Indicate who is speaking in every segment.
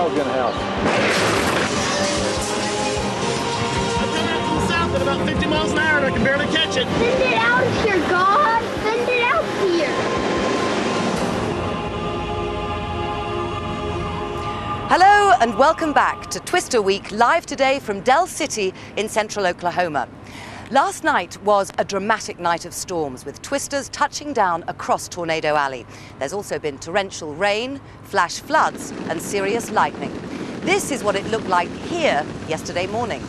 Speaker 1: shotgun house.
Speaker 2: I'm coming from the south at about 50 miles an hour and I can barely catch it.
Speaker 3: Send it out of here, God! Send it out here!
Speaker 4: Hello and welcome back to Twister Week, live today from Del City in central Oklahoma. Last night was a dramatic night of storms, with twisters touching down across Tornado Alley. There's also been torrential rain, flash floods and serious lightning. This is what it looked like here yesterday morning.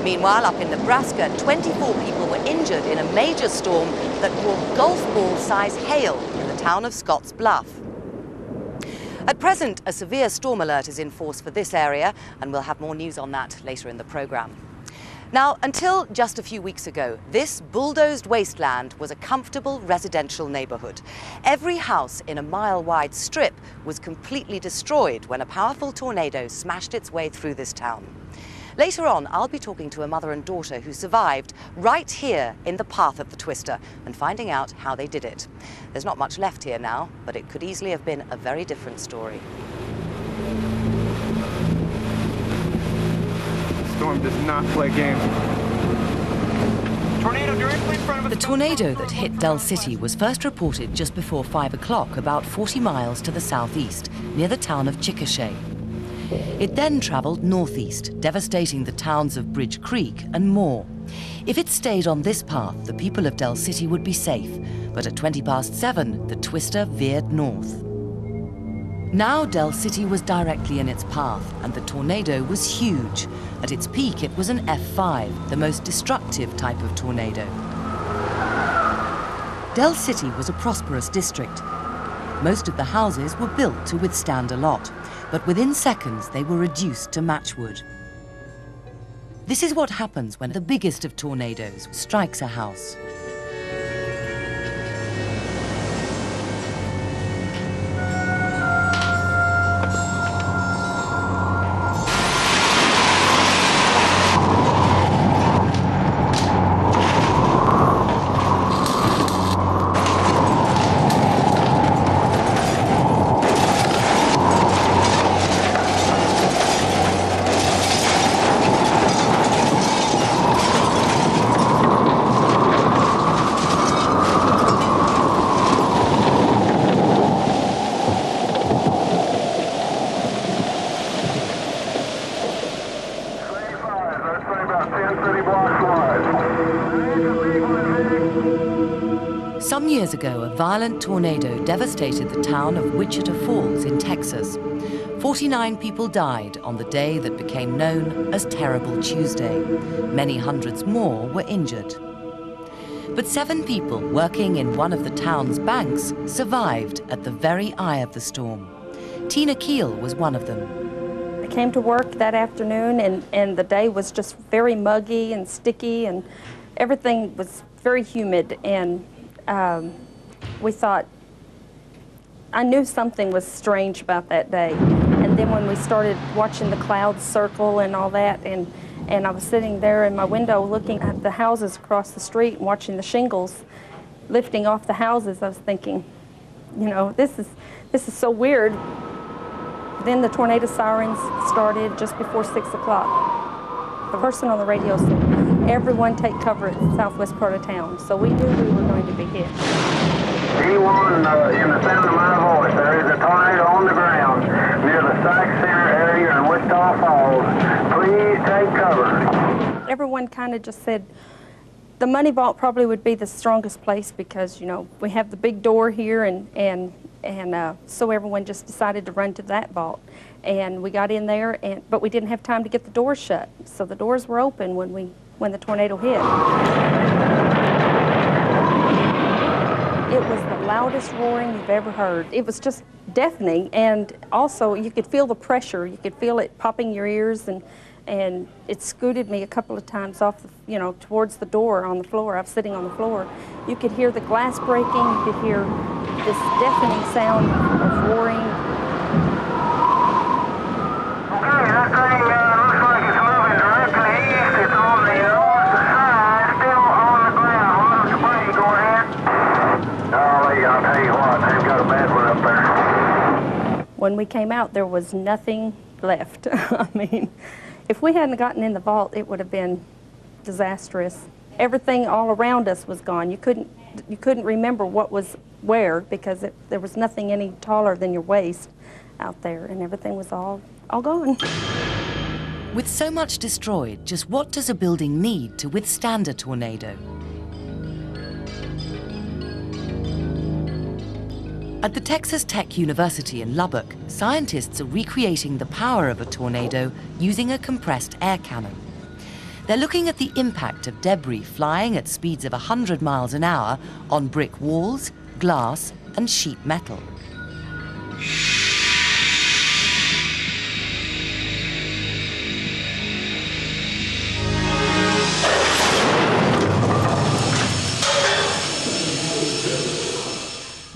Speaker 4: Meanwhile, up in Nebraska, 24 people were injured in a major storm that brought golf ball-sized hail in the town of Scotts Bluff. At present, a severe storm alert is in force for this area, and we'll have more news on that later in the programme. Now, until just a few weeks ago, this bulldozed wasteland was a comfortable residential neighbourhood. Every house in a mile-wide strip was completely destroyed when a powerful tornado smashed its way through this town. Later on, I'll be talking to a mother and daughter who survived right here in the path of the twister and finding out how they did it. There's not much left here now, but it could easily have been a very different story.
Speaker 5: The storm does not play games. Tornado directly in front of us.
Speaker 4: The tornado that hit Del City was first reported just before 5 o'clock, about 40 miles to the southeast, near the town of Chickasha. It then travelled northeast, devastating the towns of Bridge Creek and more. If it stayed on this path, the people of Del City would be safe, but at 7:20, the twister veered north. Now Del City was directly in its path, and the tornado was huge. At its peak, it was an F5, the most destructive type of tornado. Del City was a prosperous district. Most of the houses were built to withstand a lot, but within seconds they were reduced to matchwood. This is what happens when the biggest of tornadoes strikes a house. Some years ago, a violent tornado devastated the town of Wichita Falls in Texas. 49 people died on the day that became known as Terrible Tuesday. Many hundreds more were injured. But 7 people working in one of the town's banks survived at the very eye of the storm. Tina Keel was one of them.
Speaker 6: I came to work that afternoon and the day was just very muggy and sticky and everything was very humid, and we thought, I knew something was strange about that day. And then when we started watching the clouds circle and all that, and I was sitting there in my window looking at the houses across the street and watching the shingles lifting off the houses, I was thinking, you know, this is so weird. Then the tornado sirens started just before 6 o'clock. The person on the radio said, everyone take cover at the southwest part of town. So we knew we were going to be hit.
Speaker 7: Anyone in the sound of my voice, there is a tornado on the ground near the Sykes Center area in Wichita Falls. Please take cover.
Speaker 6: Everyone kind of just said the money vault probably would be the strongest place because, you know, we have the big door here, and so everyone just decided to run to that vault. And we got in there, but we didn't have time to get the doors shut. So the doors were open when the tornado hit. It was the loudest roaring you've ever heard. It was just deafening, and also you could feel the pressure. You could feel it popping your ears, and it scooted me a couple of times off, towards the door on the floor. I was sitting on the floor. You could hear the glass breaking. You could hear this deafening sound of roaring.
Speaker 7: Okay, that thing looks like it's moving directly east. It's on the north side, still on the ground. Why don't you go ahead? Oh, I'll tell you what, they've got a bad one up there.
Speaker 6: when we came out, there was nothing left. I mean, if we hadn't gotten in the vault, it would have been disastrous. Everything all around us was gone. You couldn't remember what was where because there was nothing any taller than your waist out there, and everything was all gone.
Speaker 4: With so much destroyed, just what does a building need to withstand a tornado? At the Texas Tech University in Lubbock, scientists are recreating the power of a tornado using a compressed air cannon. They're looking at the impact of debris flying at speeds of 100 miles an hour on brick walls, glass, and sheet metal.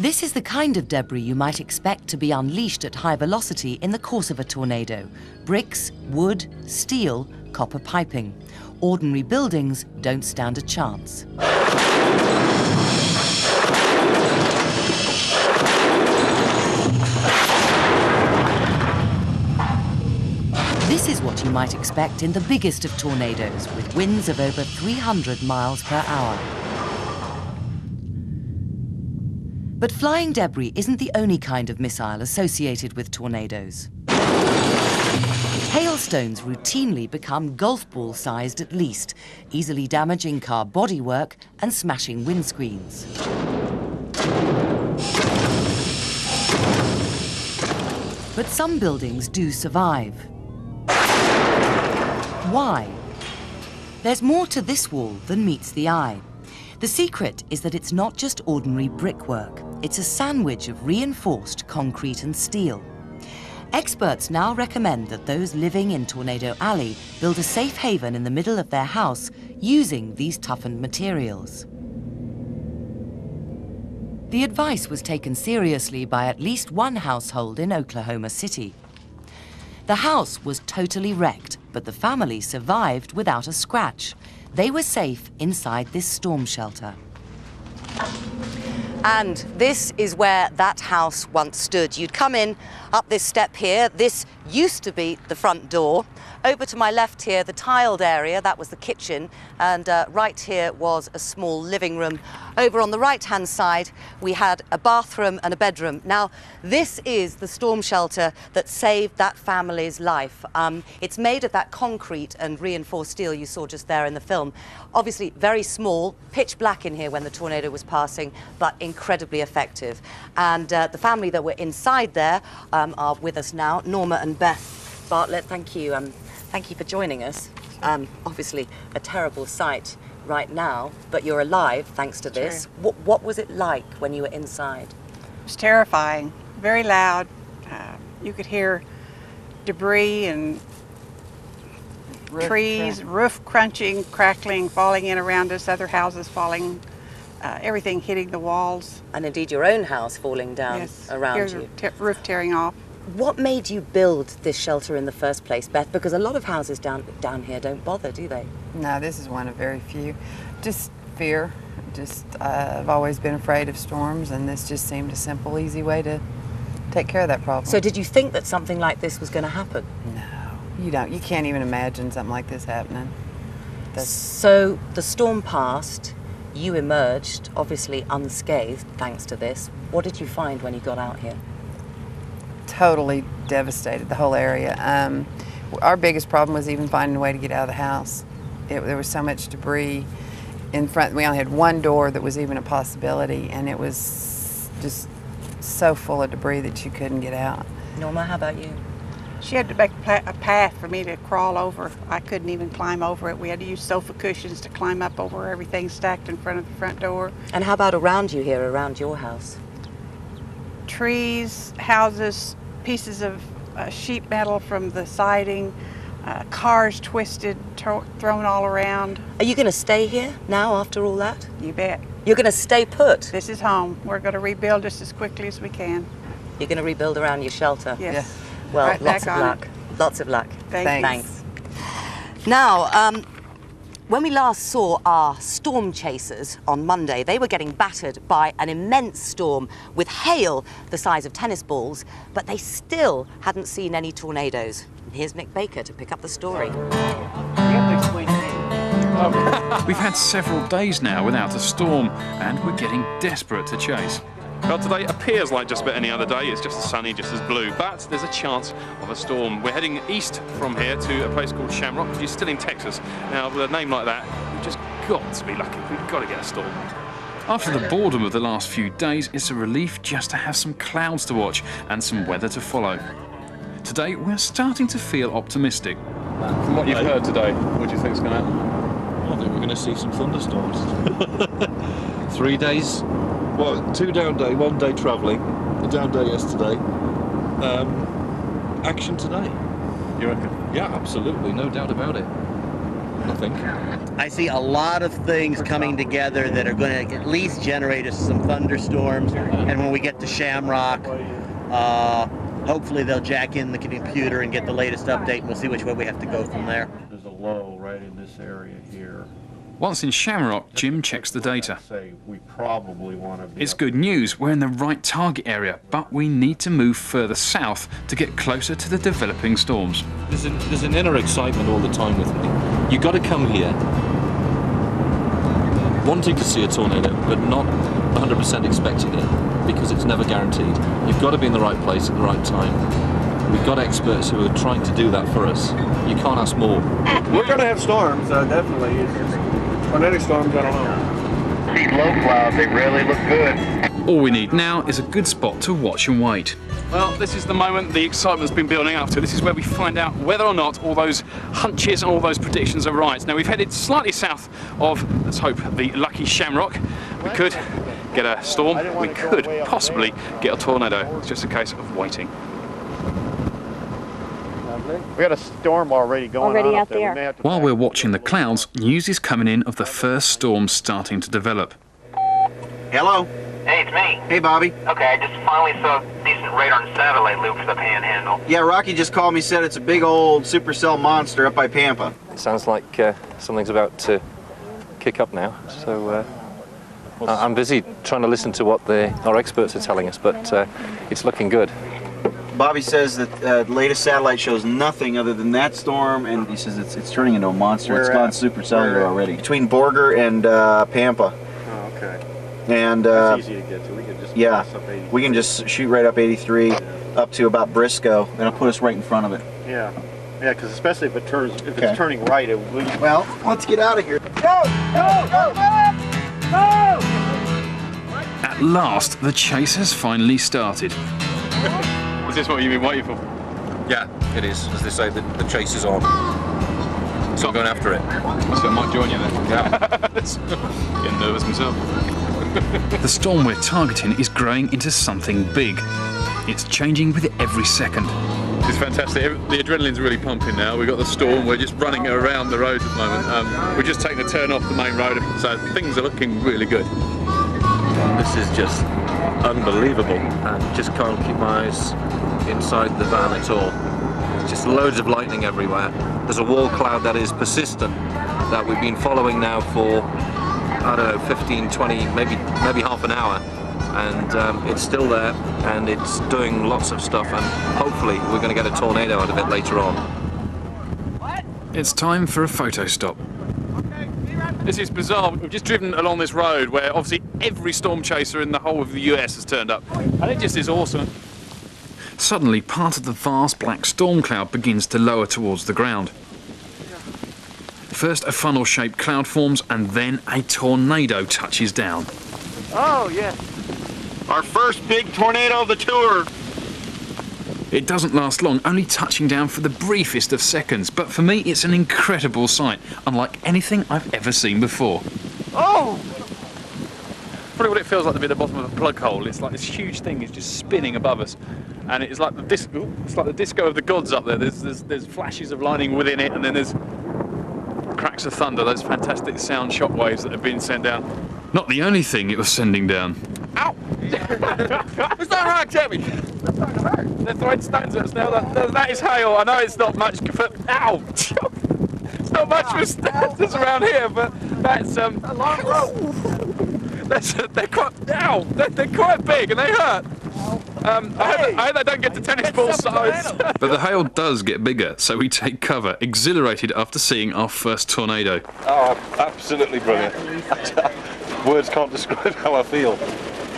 Speaker 4: This is the kind of debris you might expect to be unleashed at high velocity in the course of a tornado. Bricks, wood, steel, copper piping. Ordinary buildings don't stand a chance. This is what you might expect in the biggest of tornadoes, with winds of over 300 miles per hour. But flying debris isn't the only kind of missile associated with tornadoes. Hailstones routinely become golf ball-sized at least, easily damaging car bodywork and smashing windscreens. But some buildings do survive. Why? There's more to this wall than meets the eye. The secret is that it's not just ordinary brickwork. It's a sandwich of reinforced concrete and steel. Experts now recommend that those living in Tornado Alley build a safe haven in the middle of their house using these toughened materials. The advice was taken seriously by at least one household in Oklahoma City. The house was totally wrecked, but the family survived without a scratch. They were safe inside this storm shelter. And this is where that house once stood. You'd come in up this step here. This used to be the front door. Over to my left here, the tiled area, that was the kitchen, and right here was a small living room. Over on the right-hand side, we had a bathroom and a bedroom. Now, this is the storm shelter that saved that family's life. It's made of that concrete and reinforced steel you saw just there in the film. Obviously, very small, pitch black in here when the tornado was passing, but incredibly effective. And the family that were inside there are with us now, Norma and Beth Bartlett. Thank you. Thank you for joining us. Obviously, a terrible sight right now, but you're alive thanks to this.
Speaker 1: Sure.
Speaker 4: What was it like when you were inside?
Speaker 1: It was terrifying, very loud. You could hear debris and trees, roof crunching, crackling, falling in around us, other houses falling, everything hitting the walls.
Speaker 4: And indeed your own house falling down around
Speaker 1: Here's
Speaker 4: you.
Speaker 1: Roof tearing off.
Speaker 4: What made you build this shelter in the first place, Beth? Because a lot of houses down here don't bother, do they?
Speaker 8: No, this is one of very few. Just fear. I've always been afraid of storms, and this just seemed a simple, easy way to take care of that problem.
Speaker 4: So did you think that something like this was going to happen?
Speaker 8: No, you don't. You can't even imagine something like this happening.
Speaker 4: So the storm passed, you emerged, obviously unscathed thanks to this. What did you find when you got out here?
Speaker 8: Totally devastated the whole area. Our biggest problem was even finding a way to get out of the house. There was so much debris in front. We only had one door that was even a possibility, and it was just so full of debris that you couldn't get out.
Speaker 4: Norma, how about you?
Speaker 1: She had to make a path for me to crawl over. I couldn't even climb over it. We had to use sofa cushions to climb up over everything stacked in front of the front door.
Speaker 4: And how about around you here, around your house?
Speaker 1: Trees, houses, pieces of sheet metal from the siding, cars twisted, thrown all around.
Speaker 4: Are you going to stay here now after all that?
Speaker 1: You bet.
Speaker 4: You're going to stay put?
Speaker 1: This is home. We're going to rebuild just as quickly as we can.
Speaker 4: You're going to rebuild around your shelter?
Speaker 1: Yes.
Speaker 8: Yeah.
Speaker 4: Well,
Speaker 1: Right
Speaker 4: lots of
Speaker 1: back on
Speaker 4: luck. Lots of luck.
Speaker 1: Thanks.
Speaker 4: Thanks. Now, When we last saw our storm chasers on Monday, they were getting battered by an immense storm with hail the size of tennis balls, but they still hadn't seen any tornadoes. And here's Nick Baker to pick up the story.
Speaker 9: We've had several days now without a storm, and we're getting desperate to chase.
Speaker 10: Well, today appears like just about any other day. It's just as sunny, just as blue, but there's a chance of a storm. We're heading east from here to a place called Shamrock, which is still in Texas. Now, with a name like that, we've just got to be lucky. We've got to get a storm.
Speaker 9: After the boredom of the last few days, it's a relief just to have some clouds to watch and some weather to follow. Today, we're starting to feel optimistic.
Speaker 10: From what you've heard today, what do you think's going to happen?
Speaker 11: I think we're going to see some thunderstorms. 3 days. Well, 2 down day, 1 day travelling, a down day yesterday. Action today.
Speaker 10: You reckon?
Speaker 11: Yeah, absolutely, no doubt about it. I think.
Speaker 12: I see a lot of things coming together that are going to at least generate us some thunderstorms. And when we get to Shamrock, hopefully they'll jack in the computer and get the latest update, and we'll see which way we have to go from there.
Speaker 11: There's a low right in this area here.
Speaker 9: Once in Shamrock, Jim checks the data.
Speaker 11: We probably want to be.
Speaker 9: It's good news, we're in the right target area, but we need to move further south to get closer to the developing storms.
Speaker 11: There's an inner excitement all the time with me. You got to come here wanting to see a tornado, but not 100% expecting it, because it's never guaranteed. You've got to be in the right place at the right time. We've got experts who are trying to do that for us. You can't ask more.
Speaker 5: We're going to have storms, definitely. It's just tornado storms, I don't know.
Speaker 7: These low clouds, they really look good.
Speaker 9: All we need now is a good spot to watch and wait.
Speaker 10: Well, this is the moment the excitement's been building up to. This is where we find out whether or not all those hunches and all those predictions are right. Now, we've headed slightly south of, let's hope, the lucky Shamrock. We could get a storm. We could possibly get a tornado. It's just a case of waiting.
Speaker 5: We got a storm already going on
Speaker 3: out
Speaker 5: up there.
Speaker 3: there.
Speaker 9: While we're watching the clouds, news is coming in of the first storm starting to develop.
Speaker 7: Hello?
Speaker 13: Hey, it's me.
Speaker 7: Hey, Bobby.
Speaker 13: Okay, I just finally saw a decent radar and satellite loop for the Panhandle.
Speaker 7: Yeah, Rocky just called me, said it's a big old supercell monster up by Pampa.
Speaker 11: Sounds like something's about to kick up now. So I'm busy trying to listen to what our experts are telling us, but it's looking good.
Speaker 7: Bobby says that the latest satellite shows nothing other than that storm, and he says it's turning into a monster. It's gone supercellular already. Between Borger and Pampa.
Speaker 5: Oh, okay.
Speaker 7: And
Speaker 5: that's easy to get to. We can just cross up 83.
Speaker 7: We can just shoot right up 83 up to about Briscoe, and it'll put us right in front of it.
Speaker 5: Yeah, yeah, because especially if it's turning right, it will.
Speaker 7: Well, let's get out of here.
Speaker 2: Go! Go! Go! Go!
Speaker 9: At last, the chase has finally started.
Speaker 10: Is this what you've been waiting for?
Speaker 11: Yeah, it is. As they say, the chase is on. So I'm going after it.
Speaker 10: So I might join you then.
Speaker 11: Yeah.
Speaker 10: Getting nervous myself.
Speaker 9: The storm we're targeting is growing into something big. It's changing with every second.
Speaker 10: It's fantastic. The adrenaline's really pumping now. We've got the storm. We're just running around the roads at the moment. We're just taking a turn off the main road, so things are looking really good.
Speaker 11: This is just unbelievable. I just can't keep my eyes inside the van at all. Just loads of lightning everywhere. There's a wall cloud that is persistent that we've been following now for, I don't know, 15, 20, maybe half an hour. And it's still there, and it's doing lots of stuff, and hopefully we're going to get a tornado out of it later on.
Speaker 9: It's time for a photo stop.
Speaker 10: This is bizarre. We've just driven along this road where obviously every storm chaser in the whole of the US has turned up. And it just is awesome.
Speaker 9: Suddenly, part of the vast black storm cloud begins to lower towards the ground. First, a funnel-shaped cloud forms, and then a tornado touches down.
Speaker 5: Oh, yeah.
Speaker 7: Our first big tornado of the tour.
Speaker 9: It doesn't last long, only touching down for the briefest of seconds, but for me it's an incredible sight, unlike anything I've ever seen before.
Speaker 10: Oh! Probably what it feels like to be at the bottom of a plug hole. It's like this huge thing is just spinning above us, and it's like the disco. It's like the disco of the gods up there. There's flashes of lightning within it, and then there's cracks of thunder. Those fantastic sound shock waves that have been sent down.
Speaker 9: Not the only thing it was sending down.
Speaker 10: Ow! It's not right, Jamie. They're throwing stones at us now. That is hail. I know it's not much, but ow! It's not not much for standards around here, but that's a long rope. They're quite big and they hurt. I hope they don't get to tennis ball size.
Speaker 9: But the hail does get bigger, so we take cover, exhilarated after seeing our first tornado.
Speaker 11: Oh, absolutely brilliant. Words can't describe how I feel.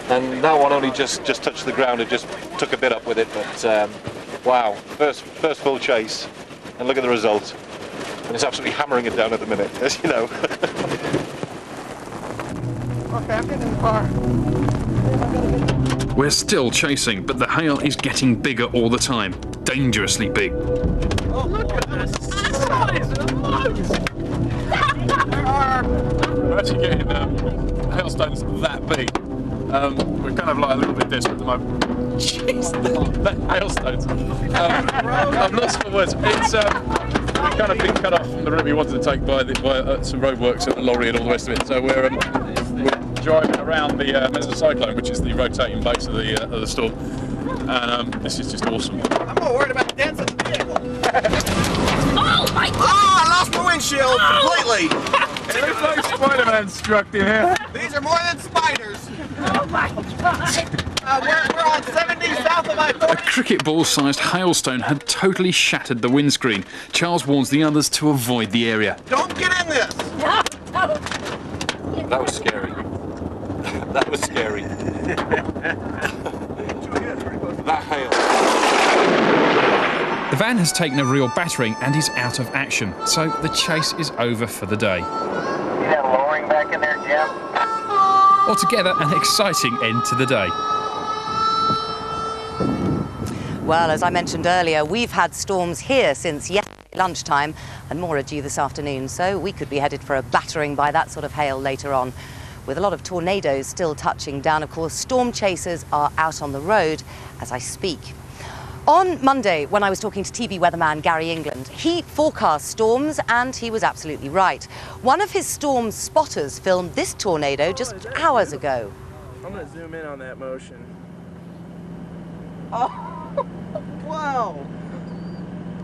Speaker 11: And that one only just touched the ground. It just took a bit up with it, but wow, first full chase, and look at the result. And it's absolutely hammering it down at the minute, as you know.
Speaker 2: Okay, I'm getting in the car.
Speaker 9: We're still chasing, but the hail is getting bigger all the time, dangerously big.
Speaker 2: Oh, look at this size of those!
Speaker 10: We're actually getting hailstones that big. We're kind of like a little bit desperate at the moment. Jeez, that hailstones. I'm lost for words. It's we've kind of been cut off from the route we wanted to take by some roadworks and a lorry and all the rest of it. So we're driving around the mesocyclone, which is the rotating base of the storm, and this is just awesome.
Speaker 2: I'm more worried about the dents in the vehicle. Oh my God! Oh, I lost my windshield completely.
Speaker 10: It looks like Spider-Man struck in here.
Speaker 2: These are more than spiders. Oh my God! We're on 70 south of I-40.
Speaker 9: A cricket ball-sized hailstone had totally shattered the windscreen. Charles warns the others to avoid the area.
Speaker 2: Don't get in this.
Speaker 11: That was scary. That was scary. That hail.
Speaker 9: The van has taken a real battering and is out of action, so the chase is over for the day.
Speaker 7: You have lowering back in there, Jim?
Speaker 9: Altogether, an exciting end to the day.
Speaker 4: Well, as I mentioned earlier, we've had storms here since yesterday lunchtime, and more are due this afternoon, so we could be headed for a battering by that sort of hail later on. With a lot of tornadoes still touching down, of course, storm chasers are out on the road as I speak. On Monday, when I was talking to TV weatherman Gary England, he forecast storms and he was absolutely right. One of his storm spotters filmed this tornado just hours ago.
Speaker 2: I'm going to zoom in on that motion. Oh, wow.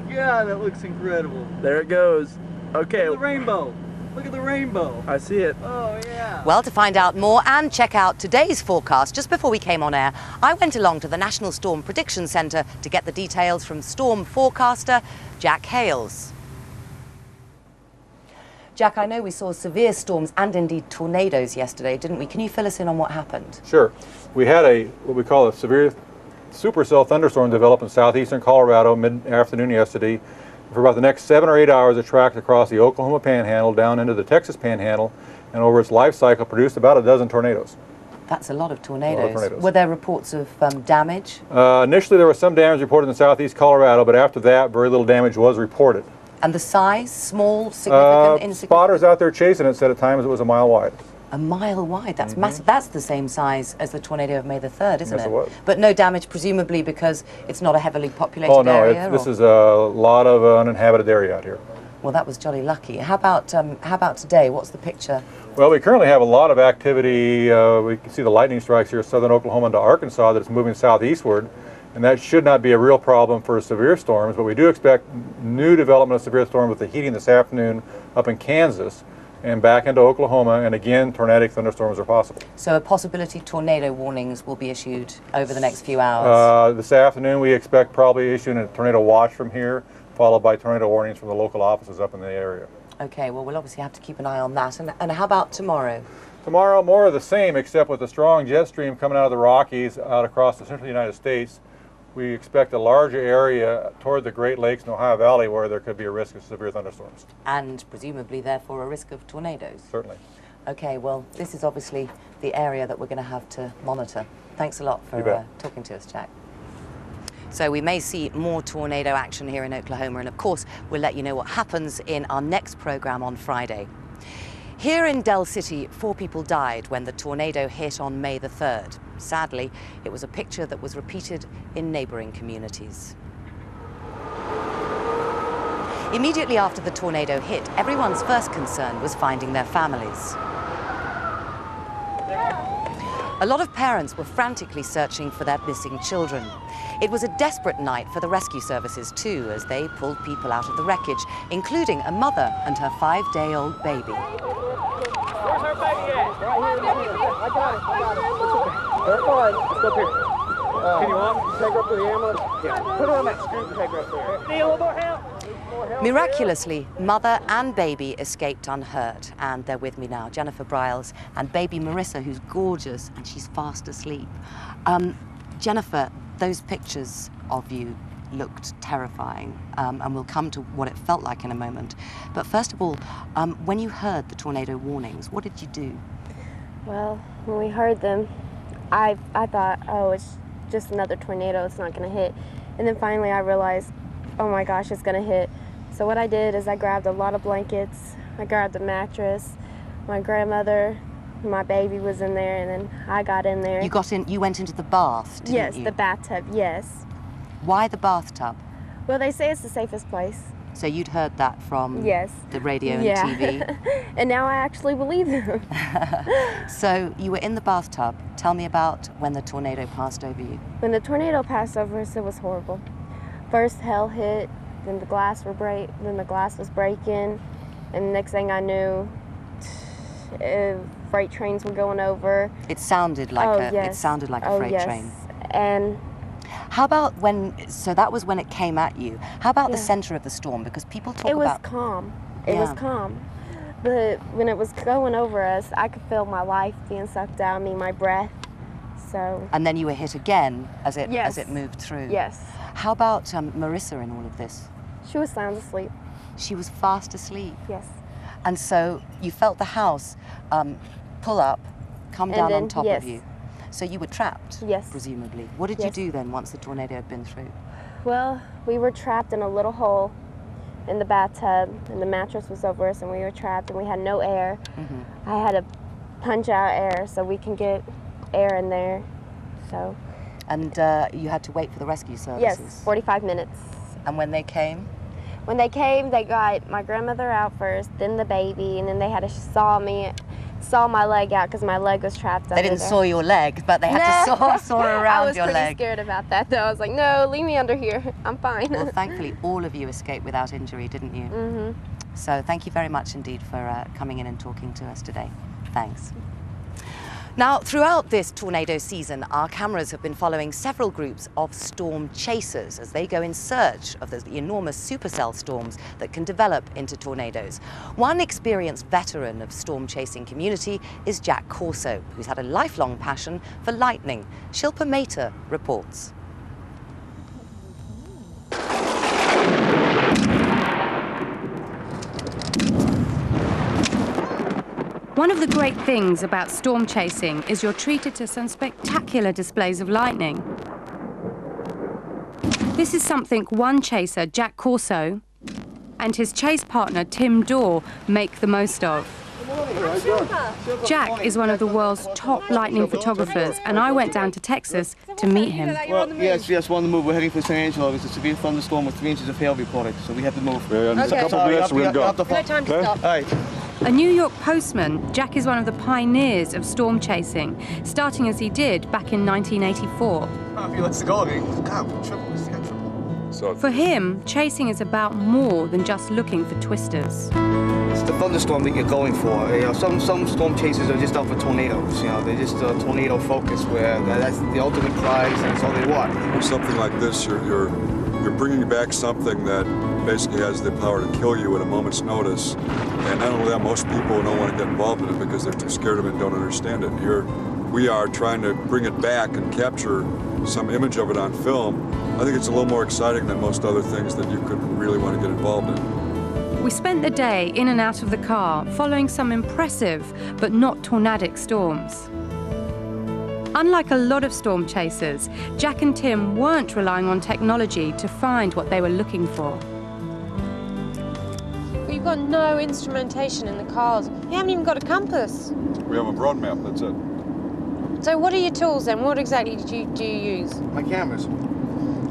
Speaker 2: God, that looks incredible. There it goes. Okay. Look at the rainbow. Look at the rainbow. I see it. Oh, yeah.
Speaker 4: Well, to find out more and check out today's forecast, just before we came on air, I went along to the National Storm Prediction Centre to get the details from storm forecaster Jack Hales. Jack, I know we saw severe storms and indeed tornadoes yesterday, didn't we? Can you fill us in on what happened?
Speaker 14: Sure. We had what we call a severe supercell thunderstorm develop in southeastern Colorado mid-afternoon yesterday. For about the next 7 or 8 hours, it tracked across the Oklahoma Panhandle, down into the Texas Panhandle, and over its life cycle produced about a dozen tornadoes.
Speaker 4: That's a lot of tornadoes. Were there reports of damage?
Speaker 14: Initially, there was some damage reported in southeast Colorado, but after that, very little damage was reported.
Speaker 4: And the size? Small, significant, insignificant?
Speaker 14: Spotters out there chasing it said at times it was a mile wide.
Speaker 4: A mile wide? That's massive. That's the same size as the tornado of May the 3rd, isn't it?
Speaker 14: Yes, it was.
Speaker 4: But no damage, presumably, because it's not a heavily populated area?
Speaker 14: This is a lot of uninhabited area out here.
Speaker 4: Well, that was jolly lucky. How about today? What's the picture?
Speaker 14: Well, we currently have a lot of activity. We can see the lightning strikes here, southern Oklahoma into Arkansas, that it's moving southeastward. And that should not be a real problem for severe storms, but we do expect new development of severe storms with the heating this afternoon up in Kansas and back into Oklahoma, and again, tornadic thunderstorms are possible.
Speaker 4: So a possibility tornado warnings will be issued over the next few hours?
Speaker 14: This afternoon we expect probably issuing a tornado watch from here, followed by tornado warnings from the local offices up in the area.
Speaker 4: Okay, well, we'll obviously have to keep an eye on that. And how about tomorrow?
Speaker 14: Tomorrow, more of the same, except with the strong jet stream coming out of the Rockies out across the central United States. We expect a larger area toward the Great Lakes and Ohio Valley where there could be a risk of severe thunderstorms.
Speaker 4: And presumably, therefore, a risk of tornadoes?
Speaker 14: Certainly.
Speaker 4: Okay, well, this is obviously the area that we're going to have to monitor. Thanks a lot for talking to us, Jack. So we may see more tornado action here in Oklahoma, and of course, we'll let you know what happens in our next program on Friday. Here in Del City, 4 people died when the tornado hit on May the 3rd. Sadly, it was a picture that was repeated in neighboring communities. Immediately after the tornado hit, everyone's first concern was finding their families. A lot of parents were frantically searching for their missing children. It was a desperate night for the rescue services too, as they pulled people out of the wreckage, including a mother and her 5-day-old baby.
Speaker 2: Where's our baby at? Right here. I got it. They're fine. Let's go up here. Can you walk? Take her up to the ambulance? Yeah. Put her on that scoop and take her up there. Need a little more help?
Speaker 4: Miraculously, mother and baby escaped unhurt, and they're with me now, Jennifer Briles and baby Marissa, who's gorgeous, and she's fast asleep. Jennifer, those pictures of you looked terrifying, and we'll come to what it felt like in a moment. But first of all, when you heard the tornado warnings, what did you do?
Speaker 15: Well, when we heard them, I thought, oh, it's just another tornado, it's not gonna hit. And then finally I realized, oh my gosh, it's gonna hit. So what I did is I grabbed a lot of blankets, I grabbed a mattress, my grandmother, my baby was in there, and then I got in there.
Speaker 4: You went into the bath, didn't you?
Speaker 15: Yes, the bathtub, yes.
Speaker 4: Why the bathtub?
Speaker 15: Well, they say it's the safest place.
Speaker 4: So you'd heard that from
Speaker 15: yes.
Speaker 4: the radio and
Speaker 15: yeah.
Speaker 4: TV?
Speaker 15: And now I actually believe them.
Speaker 4: So you were in the bathtub. Tell me about when the tornado passed over you.
Speaker 15: When the tornado passed over us, it was horrible. First hail hit, then the glass was breaking, and the next thing I knew, freight trains were going over.
Speaker 4: It sounded like a freight train.
Speaker 15: And
Speaker 4: how about so that was when it came at you. How about the center of the storm? Because people talk about...
Speaker 15: It was calm. It was calm. But when it was going over us, I could feel my life being sucked out of me, my breath. So.
Speaker 4: And then you were hit again as it moved through.
Speaker 15: Yes.
Speaker 4: How about Marissa in all of this?
Speaker 15: She was sound asleep.
Speaker 4: She was fast asleep?
Speaker 15: Yes.
Speaker 4: And so you felt the house pull up, come down on top of you. So you were trapped, presumably. What did you do then once the tornado had been through?
Speaker 15: Well, we were trapped in a little hole in the bathtub, and the mattress was over us, and we were trapped, and we had no air. Mm-hmm. I had to punch out air so we can get air in there. So.
Speaker 4: And you had to wait for the rescue services?
Speaker 15: Yes, 45 minutes.
Speaker 4: And when they came?
Speaker 15: When they came, they got my grandmother out first, then the baby, and then they had to saw my leg out because my leg was trapped under there.
Speaker 4: They didn't saw your leg, but they had to saw around your leg.
Speaker 15: I was pretty scared about that, though. I was like, no, leave me under here. I'm fine.
Speaker 4: Well, thankfully, all of you escaped without injury, didn't you?
Speaker 15: Mm-hmm.
Speaker 4: So thank you very much indeed for coming in and talking to us today. Thanks. Now, throughout this tornado season, our cameras have been following several groups of storm chasers as they go in search of the enormous supercell storms that can develop into tornadoes. One experienced veteran of storm chasing community is Jack Corso, who's had a lifelong passion for lightning. Shilpa Mehta reports.
Speaker 16: One of the great things about storm chasing is you're treated to some spectacular displays of lightning. This is something one chaser, Jack Corso, and his chase partner, Tim Dorr, make the most of. Jack is one of the world's top lightning photographers, and I went down to Texas to meet him.
Speaker 17: Well, yes, we're on the move. We're heading for San Angelo. There's a severe thunderstorm with 3 inches of hail reported, so we have to move.
Speaker 5: Yeah, in a couple of minutes we'll go.
Speaker 16: No time to stop.
Speaker 17: All right.
Speaker 16: A New York postman, Jack is one of the pioneers of storm chasing, starting as he did back in 1984.
Speaker 17: If he lets it go, triple.
Speaker 16: For him, chasing is about more than just looking for twisters.
Speaker 17: It's the thunderstorm that you're going for. You know, some storm chasers are just out for tornadoes. You know, they're just tornado focused, where that's the ultimate prize, and that's all they want.
Speaker 18: With something like this, you're bringing back something that basically has the power to kill you at a moment's notice. And not only that, most people don't want to get involved in it because they're too scared of it and don't understand it. We are trying to bring it back and capture some image of it on film. I think it's a little more exciting than most other things that you could really want to get involved in.
Speaker 16: We spent the day in and out of the car, following some impressive but not tornadic storms. Unlike a lot of storm chasers, Jack and Tim weren't relying on technology to find what they were looking for.
Speaker 19: You've got no instrumentation in the cars. You haven't even got a compass.
Speaker 18: We have a road map, that's it.
Speaker 19: So what are your tools then? What exactly do you use?
Speaker 17: My cameras.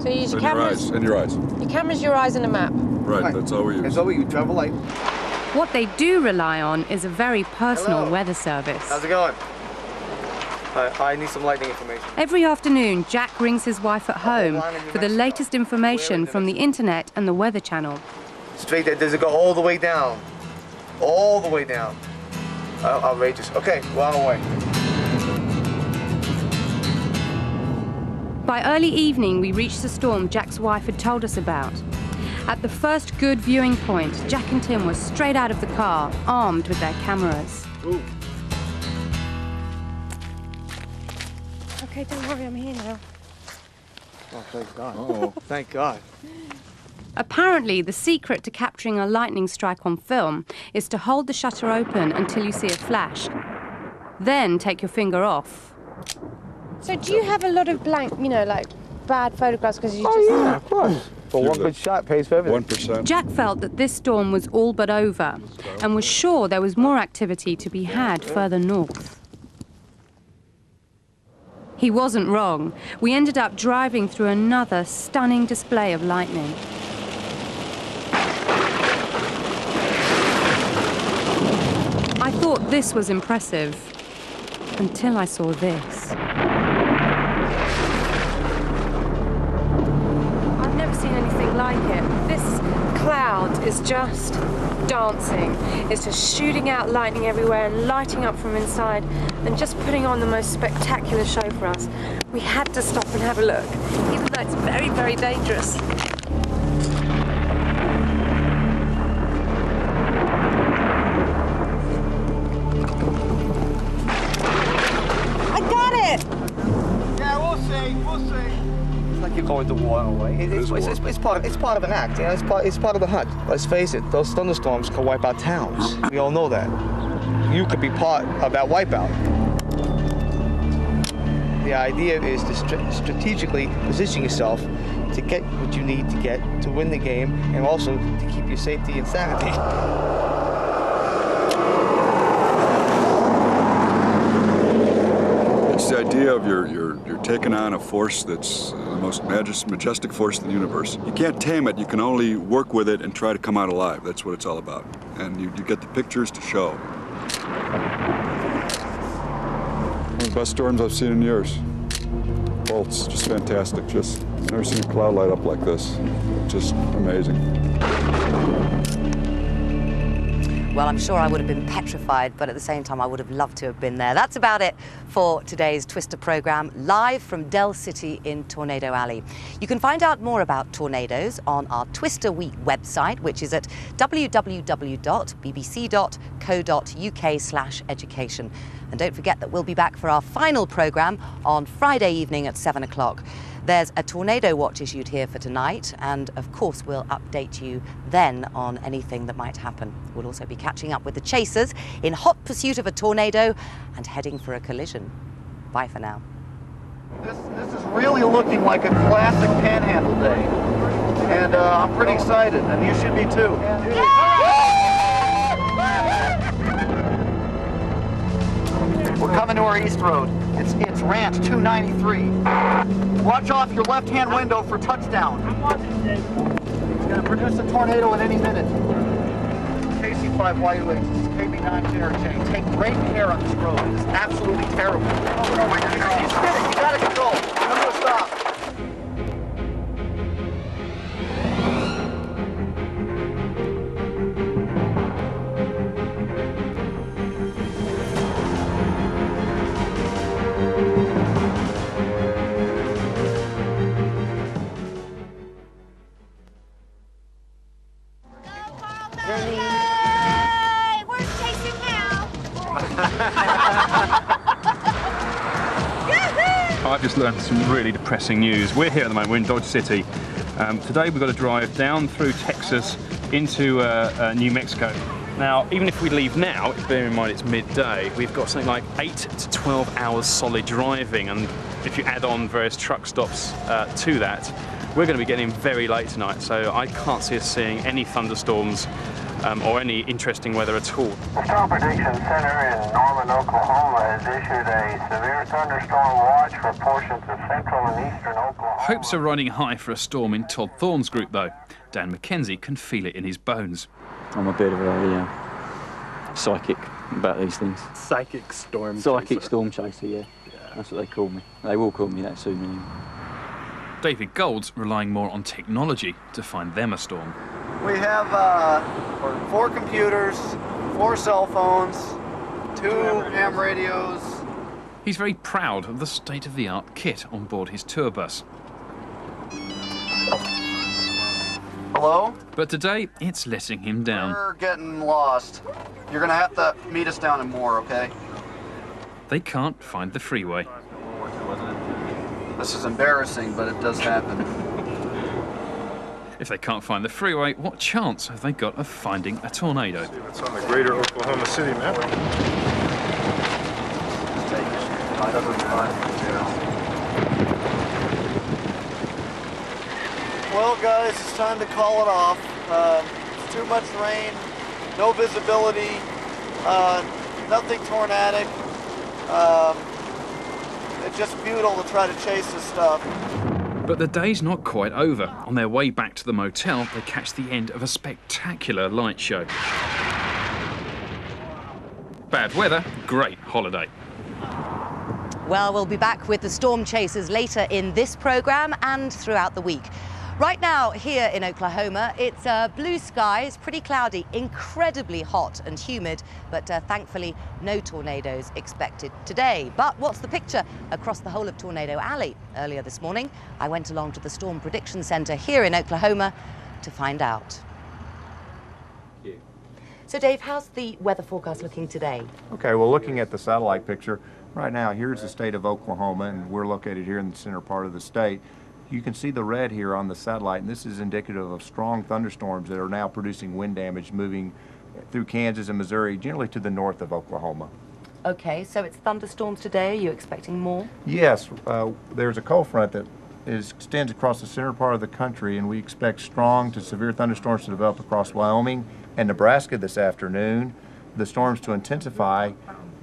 Speaker 19: So you use your cameras?
Speaker 18: And your eyes.
Speaker 19: Your cameras, your eyes, and a map.
Speaker 18: Right, that's all we use.
Speaker 17: That's all we use, travel light.
Speaker 16: What they do rely on is a very personal weather service.
Speaker 17: How's it going? I need some lightning information.
Speaker 16: Every afternoon, Jack rings his wife at home for the latest information from the internet and the Weather Channel.
Speaker 17: Straight there. Does it go all the way down? All the way down. Outrageous. Okay, we're on our way.
Speaker 16: By early evening, we reached the storm Jack's wife had told us about. At the first good viewing point, Jack and Tim were straight out of the car, armed with their cameras.
Speaker 2: Ooh.
Speaker 19: Okay, don't worry, I'm here now.
Speaker 17: Oh, thank God. Oh, thank God.
Speaker 16: Apparently, the secret to capturing a lightning strike on film is to hold the shutter open until you see a flash. Then take your finger off.
Speaker 19: So do you have a lot of blank, you know, like bad photographs because you just...
Speaker 17: Oh, yeah, of course. But one good shot pays for everything.
Speaker 18: 1%.
Speaker 16: Jack felt that this storm was all but over and was sure there was more activity to be had further north. He wasn't wrong. We ended up driving through another stunning display of lightning. I thought this was impressive until I saw this.
Speaker 19: I've never seen anything like it. This cloud is just dancing. It's just shooting out lightning everywhere and lighting up from inside and just putting on the most spectacular show for us. We had to stop and have a look, even though it's very, very dangerous.
Speaker 2: I got it!
Speaker 17: Yeah, we'll see. We'll see. It's like you're going to war in a way. It's part of an act. You know, it's part of the hunt. Let's face it. Those thunderstorms can wipe out towns. We all know that. You could be part of that wipeout. The idea is to strategically position yourself to get what you need to get to win the game, and also to keep your safety and sanity.
Speaker 18: It's the idea of you're taking on a force that's the most majestic force in the universe. You can't tame it, you can only work with it and try to come out alive. That's what it's all about. And you get the pictures to show. One of the best storms I've seen in years. Bolts, just fantastic. Just never seen a cloud light up like this. Just amazing.
Speaker 4: Well, I'm sure I would have been petrified, but at the same time, I would have loved to have been there. That's about it for today's Twister programme, live from Del City in Tornado Alley. You can find out more about tornadoes on our Twister Week website, which is at www.bbc.co.uk/education. And don't forget that we'll be back for our final programme on Friday evening at 7 o'clock. There's a tornado watch issued here for tonight, and of course we'll update you then on anything that might happen. We'll also be catching up with the chasers in hot pursuit of a tornado and heading for a collision. Bye for now.
Speaker 2: This is really looking like a classic Panhandle day, and I'm pretty excited, and you should be too. We're coming to our east road. It's Ranch 293. Watch off your left-hand window for touchdown. It's going to produce a tornado at any minute. KC5 White Lakes, KB9 interchange. Take great care on this road. It's absolutely terrible. You got to control. I'm going to stop.
Speaker 10: I've just learned some really depressing news. We're here at the moment, we're in Dodge City. Today we've got to drive down through Texas into New Mexico. Now, even if we leave now, bear in mind it's midday, we've got something like 8 to 12 hours solid driving, and if you add on various truck stops to that, we're going to be getting very late tonight, so I can't see us seeing any thunderstorms or any interesting weather at all.
Speaker 7: The Storm Prediction Center in Norman, Oklahoma has issued a severe thunderstorm watch for portions of central and eastern Oklahoma.
Speaker 9: Hopes are riding high for a storm in Todd Thorne's group, though. Dan McKenzie can feel it in his bones.
Speaker 20: I'm a bit of a psychic about these things.
Speaker 5: Psychic storm
Speaker 20: chaser. Psychic storm chaser, yeah. That's what they call me. They will call me that soon anyway.
Speaker 9: David Gold's relying more on technology to find them a storm.
Speaker 17: We have 4 computers, 4 cell phones, 2 ham radios.
Speaker 9: He's very proud of the state-of-the-art kit on board his tour bus.
Speaker 17: Hello?
Speaker 9: But today, it's letting him down.
Speaker 17: We're getting lost. You're gonna have to meet us down in Moore, okay?
Speaker 9: They can't find the freeway.
Speaker 17: This is embarrassing, but it does happen.
Speaker 9: If they can't find the freeway, what chance have they got of finding a tornado?
Speaker 5: It's on the greater Oklahoma City map.
Speaker 17: Well, guys, it's time to call it off. It's too much rain, no visibility, nothing tornadic. It's just futile to try to chase this stuff.
Speaker 9: But the day's not quite over. On their way back to the motel, they catch the end of a spectacular light show. Bad weather, great holiday.
Speaker 4: Well, we'll be back with the storm chasers later in this programme and throughout the week. Right now, here in Oklahoma, it's blue skies, pretty cloudy, incredibly hot and humid, but thankfully no tornadoes expected today. But what's the picture across the whole of Tornado Alley? Earlier this morning, I went along to the Storm Prediction Center here in Oklahoma to find out. So Dave, how's the weather forecast looking today?
Speaker 21: Okay, well, looking at the satellite picture, right now, here's the state of Oklahoma, and we're located here in the center part of the state. You can see the red here on the satellite, and this is indicative of strong thunderstorms that are now producing wind damage moving through Kansas and Missouri, generally to the north of Oklahoma.
Speaker 4: Okay, so it's thunderstorms today. Are you expecting more?
Speaker 21: Yes, there's a cold front that extends across the center part of the country, and we expect strong to severe thunderstorms to develop across Wyoming and Nebraska this afternoon. The storms to intensify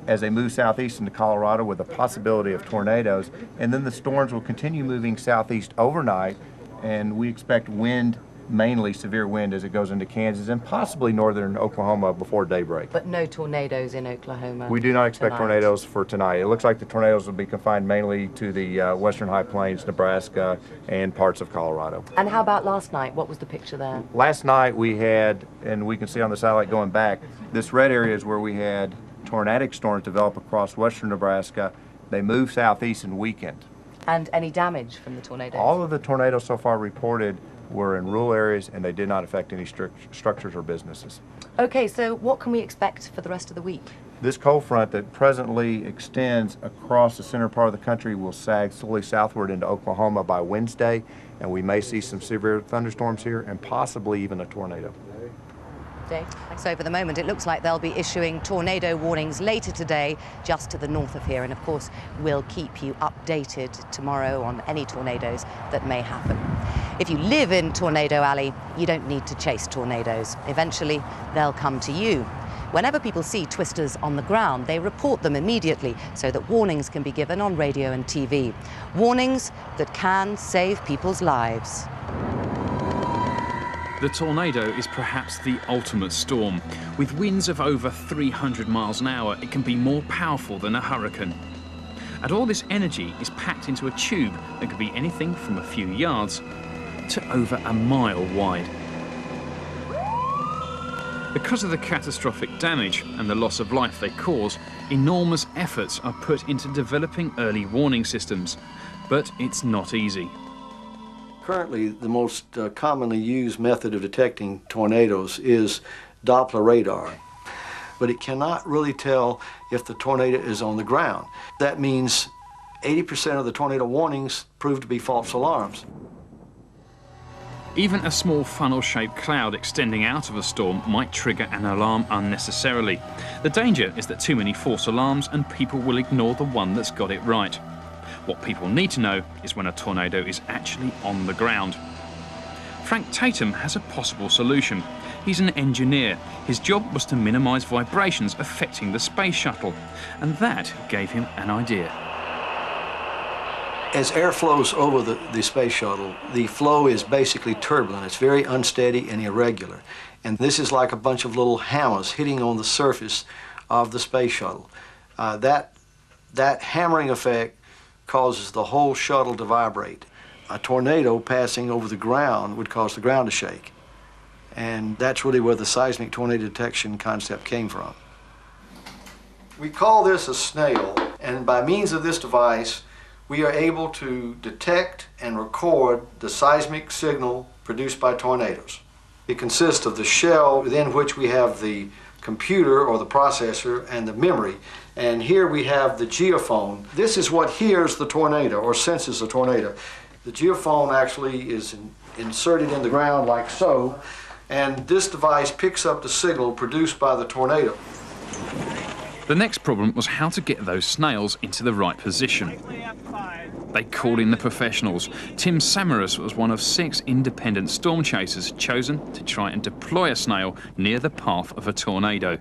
Speaker 21: as they move southeast into Colorado with a possibility of tornadoes, and then the storms will continue moving southeast overnight, and we expect wind, mainly severe wind, as it goes into Kansas and possibly northern Oklahoma before daybreak.
Speaker 4: But no tornadoes in Oklahoma.
Speaker 21: We do not expect
Speaker 4: tonight.
Speaker 21: tornadoes for tonight. It looks like the tornadoes will be confined mainly to the western high plains, Nebraska, and parts of Colorado.
Speaker 4: And how about last night? What was the picture there?
Speaker 21: Last night we had, and we can see on the satellite going back, this red area is where we had tornadic storms develop across western Nebraska. They moved southeast and weakened.
Speaker 4: And any damage from the tornadoes?
Speaker 21: All of the tornadoes so far reported were in rural areas, and they did not affect any structures or businesses.
Speaker 4: Okay, so what can we expect for the rest of the week?
Speaker 21: This cold front that presently extends across the center part of the country will sag slowly southward into Oklahoma by Wednesday, and we may see some severe thunderstorms here and possibly even a tornado.
Speaker 4: Dave? So for the moment, it looks like they'll be issuing tornado warnings later today, just to the north of here. And of course, we'll keep you updated tomorrow on any tornadoes that may happen. If you live in Tornado Alley, you don't need to chase tornadoes. Eventually, they'll come to you. Whenever people see twisters on the ground, they report them immediately so that warnings can be given on radio and TV. Warnings that can save people's lives.
Speaker 9: The tornado is perhaps the ultimate storm. With winds of over 300 miles an hour, it can be more powerful than a hurricane. And all this energy is packed into a tube that could be anything from a few yards to over a mile wide. Because of the catastrophic damage and the loss of life they cause, enormous efforts are put into developing early warning systems. But it's not easy.
Speaker 22: Currently, the most commonly used method of detecting tornadoes is Doppler radar, but it cannot really tell if the tornado is on the ground. That means 80% of the tornado warnings prove to be false alarms.
Speaker 9: Even a small funnel-shaped cloud extending out of a storm might trigger an alarm unnecessarily. The danger is that too many false alarms and people will ignore the one that's got it right. What people need to know is when a tornado is actually on the ground. Frank Tatum has a possible solution. He's an engineer. His job was to minimize vibrations affecting the space shuttle, and that gave him an idea.
Speaker 22: As air flows over the space shuttle, the flow is basically turbulent. It's very unsteady and irregular. And this is like a bunch of little hammers hitting on the surface of the space shuttle. That hammering effect causes the whole shuttle to vibrate. A tornado passing over the ground would cause the ground to shake. And that's really where the seismic tornado detection concept came from. We call this a snail, and by means of this device, we are able to detect and record the seismic signal produced by tornadoes. It consists of the shell within which we have the computer or the processor and the memory. And here we have the geophone. This is what hears the tornado or senses the tornado. The geophone actually is inserted in the ground like so, and this device picks up the signal produced by the tornado.
Speaker 9: The next problem was how to get those snails into the right position. They called in the professionals. Tim Samaras was one of 6 independent storm chasers chosen to try and deploy a snail near the path of a tornado.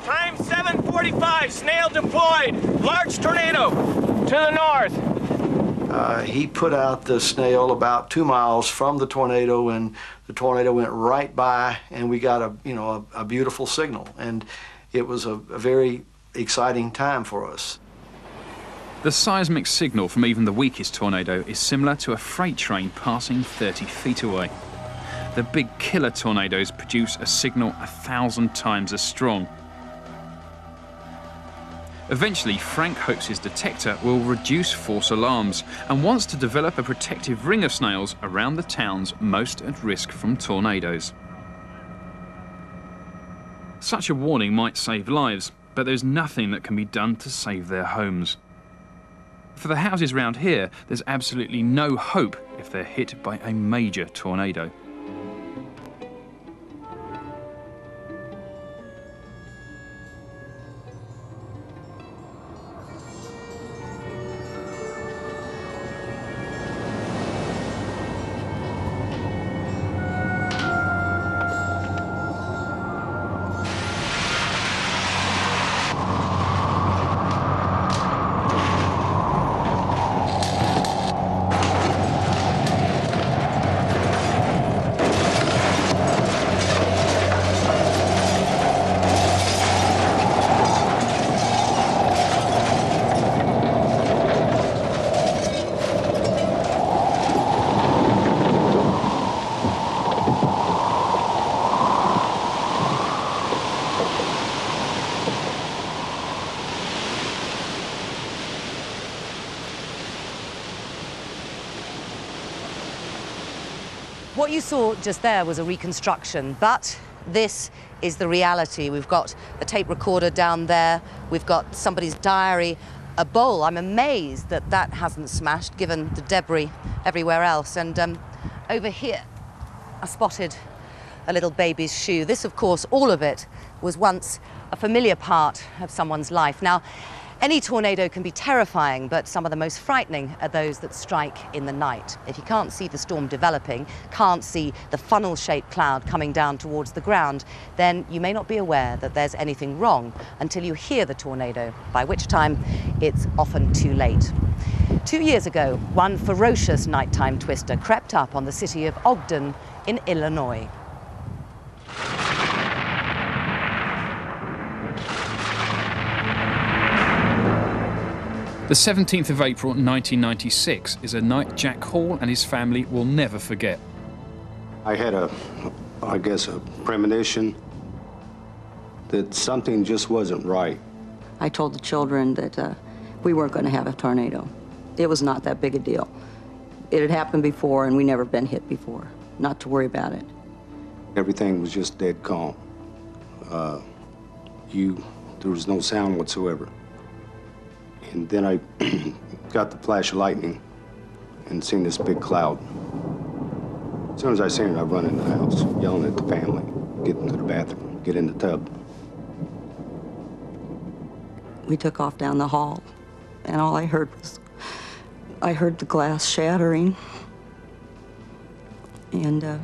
Speaker 2: Time 7:45, snail deployed. Large tornado to the north.
Speaker 22: He put out the snail about 2 miles from the tornado, and the tornado went right by, and we got a beautiful signal. And it was a very exciting time for us.
Speaker 9: The seismic signal from even the weakest tornado is similar to a freight train passing 30 feet away. The big killer tornadoes produce a signal 1,000 times as strong. Eventually, Frank hopes his detector will reduce false alarms and wants to develop a protective ring of snails around the towns most at risk from tornadoes. Such a warning might save lives, but there's nothing that can be done to save their homes. For the houses round here, there's absolutely no hope if they're hit by a major tornado.
Speaker 4: What you saw just there was a reconstruction, but this is the reality. We've got a tape recorder down there, we've got somebody's diary, a bowl. I'm amazed that that hasn't smashed, given the debris everywhere else. And over here, I spotted a little baby's shoe. This, of course, all of it was once a familiar part of someone's life. Now, any tornado can be terrifying, but some of the most frightening are those that strike in the night. If you can't see the storm developing, can't see the funnel-shaped cloud coming down towards the ground, then you may not be aware that there's anything wrong until you hear the tornado, by which time it's often too late. 2 years ago, one ferocious nighttime twister crept up on the city of Ogden in Illinois.
Speaker 9: The 17th of April 1996 is a night Jack Hall and his family will never forget.
Speaker 6: I had a premonition that something just wasn't right.
Speaker 8: I told the children that we weren't going to have a tornado. It was not that big a deal. It had happened before and we never been hit before. Not to worry about it.
Speaker 6: Everything was just dead calm. There was no sound whatsoever. And then I got the flash of lightning and seen this big cloud. As soon as I seen it, I run into the house, yelling at the family, get into the bathroom, get in the tub.
Speaker 8: We took off down the hall, and all I heard was, I heard the glass shattering, and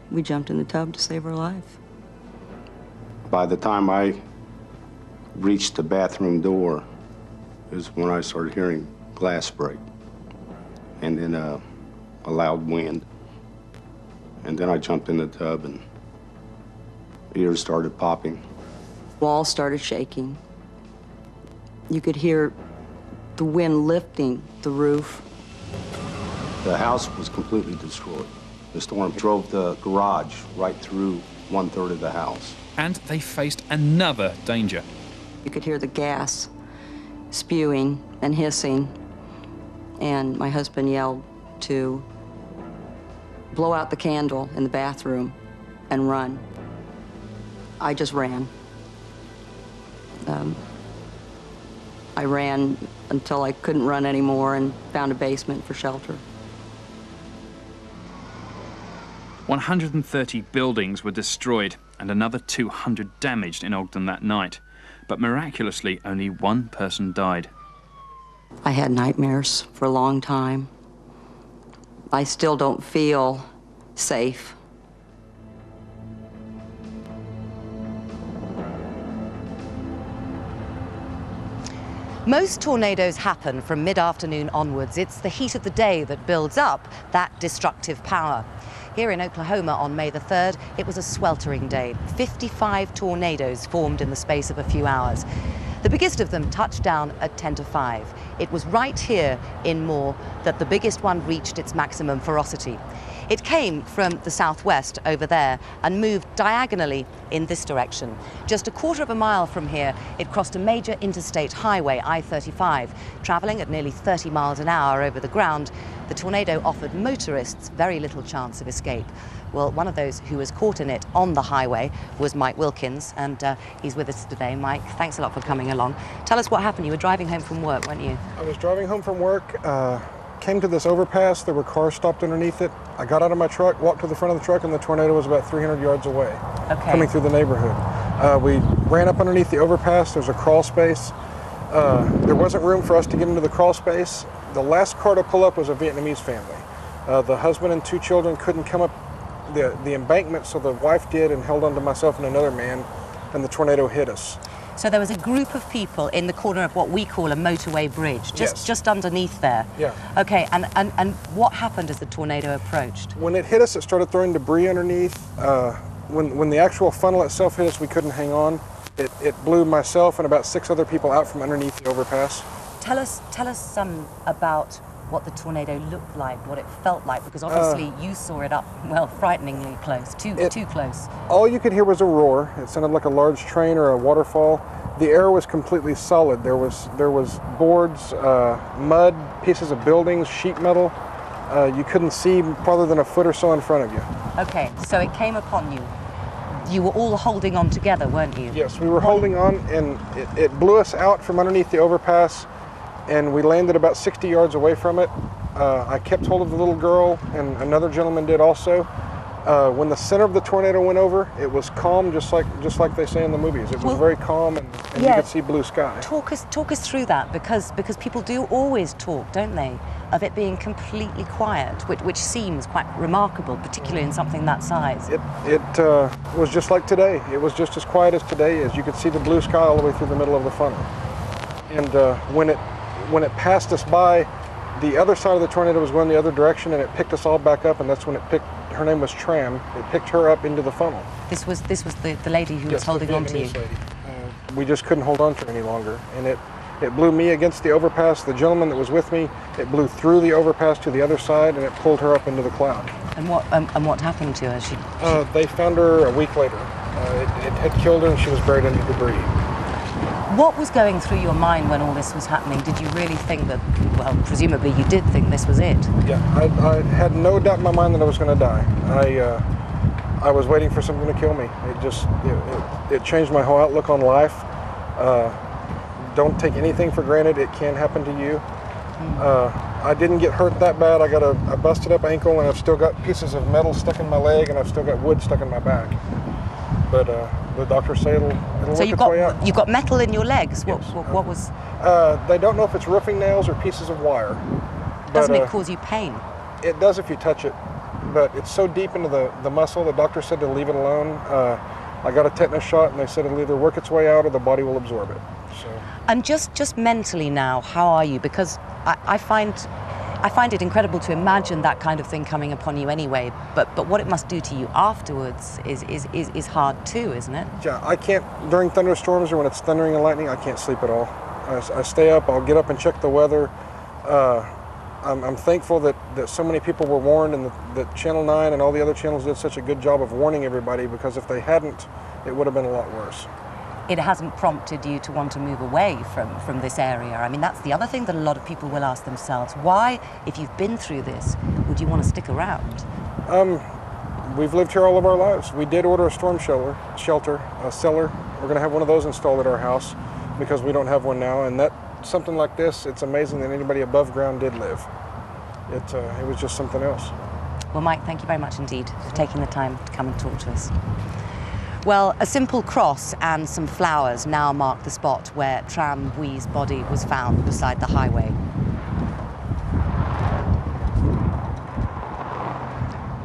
Speaker 8: we jumped in the tub to save our life.
Speaker 6: By the time I reached the bathroom door, is when I started hearing glass break, and then a loud wind. And then I jumped in the tub and ears started popping.
Speaker 8: Walls started shaking. You could hear the wind lifting the roof.
Speaker 6: The house was completely destroyed. The storm drove the garage right through 1/3 of the house.
Speaker 9: And they faced another danger.
Speaker 8: You could hear the gas spewing and hissing, and my husband yelled to blow out the candle in the bathroom and run. I just ran. I ran until I couldn't run anymore and found a basement for shelter.
Speaker 9: 130 buildings were destroyed and another 200 damaged in Ogden that night. But miraculously, only one person died.
Speaker 8: I had nightmares for a long time. I still don't feel safe.
Speaker 4: Most tornadoes happen from mid-afternoon onwards. It's the heat of the day that builds up that destructive power. Here in Oklahoma on May the 3rd, it was a sweltering day. 55 tornadoes formed in the space of a few hours. The biggest of them touched down at 10 to 5. It was right here in Moore that the biggest one reached its maximum ferocity. It came from the southwest over there and moved diagonally in this direction. Just a quarter of a mile from here, it crossed a major interstate highway, I-35. Traveling at nearly 30 miles an hour over the ground, the tornado offered motorists very little chance of escape. Well, one of those who was caught in it on the highway was Mike Wilkins, and he's with us today. Mike, thanks a lot for coming along. Tell us what happened. You were driving home from work, weren't you?
Speaker 1: I was driving home from work, came to this overpass. There were cars stopped underneath it. I got out of my truck, walked to the front of the truck, and the tornado was about 300 yards away, coming through the neighborhood. We ran up underneath the overpass. There's a crawl space. There wasn't room for us to get into the crawl space. The last car to pull up was a Vietnamese family. The husband and 2 children couldn't come up the embankment, so the wife did and held onto myself and another man, and the tornado hit us.
Speaker 4: So there was a group of people in the corner of what we call a motorway bridge, just underneath there.
Speaker 1: Yeah.
Speaker 4: Okay, and what happened as the tornado approached?
Speaker 1: When it hit us, it started throwing debris underneath. When the actual funnel itself hit us, we couldn't hang on. It blew myself and about 6 other people out from underneath the overpass.
Speaker 4: Tell us some about what the tornado looked like, what it felt like, because obviously you saw it up, well, frighteningly close, too close.
Speaker 1: All you could hear was a roar. It sounded like a large train or a waterfall. The air was completely solid. There was boards, mud, pieces of buildings, sheet metal. You couldn't see farther than a foot or so in front of you.
Speaker 4: Okay, so it came upon you. You were all holding on together, weren't you?
Speaker 1: Yes, we were holding on, and it blew us out from underneath the overpass, and we landed about 60 yards away from it. I kept hold of the little girl, and another gentleman did also. When the center of the tornado went over, it was calm, just like they say in the movies. It was very calm, and you could see blue sky.
Speaker 4: Talk us through that, because people do always talk, don't they, of it being completely quiet, which seems quite remarkable, particularly in something that size.
Speaker 1: It was just like today. It was just as quiet as today is. You could see the blue sky all the way through the middle of the funnel. And when it passed us by, the other side of the tornado was going the other direction, and it picked us all back up, and that's when it picked, her name was Tram, it picked her up into the funnel.
Speaker 4: This was the lady who was holding on to you?
Speaker 1: Lady. We just couldn't hold on to her any longer, and it blew me against the overpass. The gentleman that was with me, it blew through the overpass to the other side, and it pulled her up into the cloud.
Speaker 4: And what happened to her?
Speaker 1: They found her a week later. It had killed her, and she was buried under debris.
Speaker 4: What was going through your mind when all this was happening? Did you really think that, well, presumably you did think this was it?
Speaker 1: Yeah, I had no doubt in my mind that I was going to die. I was waiting for something to kill me. It changed my whole outlook on life. Don't take anything for granted. It can happen to you. I didn't get hurt that bad. I got a busted up ankle, and I've still got pieces of metal stuck in my leg, and I've still got wood stuck in my back. But the doctors say it'll work its way out.
Speaker 4: You've got metal in your legs?
Speaker 1: Yes.
Speaker 4: What was?
Speaker 1: They don't know if it's roofing nails or pieces of wire.
Speaker 4: Doesn't it cause you pain?
Speaker 1: It does if you touch it, but it's so deep into the muscle, the doctor said to leave it alone. I got a tetanus shot, and they said it'll either work its way out or the body will absorb it. So.
Speaker 4: And just mentally now, how are you? Because I find it incredible to imagine that kind of thing coming upon you anyway, but what it must do to you afterwards is hard too, isn't it?
Speaker 1: Yeah, I can't, during thunderstorms or when it's thundering and lightning, I can't sleep at all. I stay up, I'll get up and check the weather. I'm thankful that so many people were warned, and that Channel 9 and all the other channels did such a good job of warning everybody, because if they hadn't, it would have been a lot worse.
Speaker 4: It hasn't prompted you to want to move away from this area? I mean, that's the other thing that a lot of people will ask themselves. Why, if you've been through this, would you want to stick around?
Speaker 1: We've lived here all of our lives. We did order a storm shelter, a cellar. We're going to have one of those installed at our house because we don't have one now. And something like this, it's amazing that anybody above ground did live. It was just something else.
Speaker 4: Well, Mike, thank you very much indeed for taking the time to come and talk to us. Well, a simple cross and some flowers now mark the spot where Tram Buy's body was found beside the highway.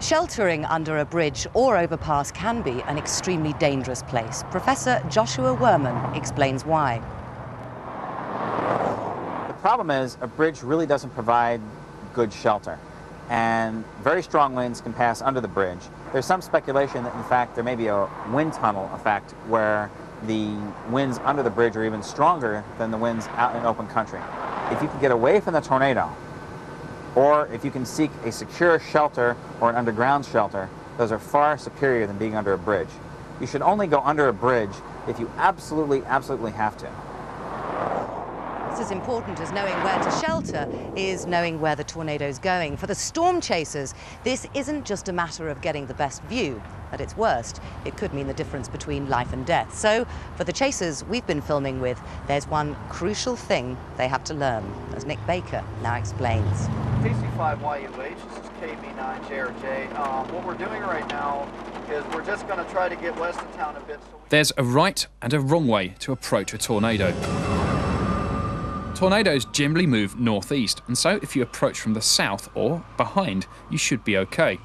Speaker 4: Sheltering under a bridge or overpass can be an extremely dangerous place. Professor Joshua Werman explains why.
Speaker 3: The problem is a bridge really doesn't provide good shelter, and very strong winds can pass under the bridge. There's some speculation that, in fact, there may be a wind tunnel effect where the winds under the bridge are even stronger than the winds out in open country. If you can get away from the tornado, or if you can seek a secure shelter or an underground shelter, those are far superior than being under a bridge. You should only go under a bridge if you absolutely have to.
Speaker 4: Just as important as knowing where to shelter is knowing where the tornado's going. For the storm chasers, this isn't just a matter of getting the best view. At its worst, it could mean the difference between life and death. So, for the chasers we've been filming with, there's one crucial thing they have to learn, as Nick Baker now explains.
Speaker 12: PC5YUH, this is KB9JRJ. What we're doing right now is we're just going to try to get west of town a bit.
Speaker 9: There's a right and a wrong way to approach a tornado. Tornadoes generally move northeast, and so if you approach from the south or behind, you should be okay.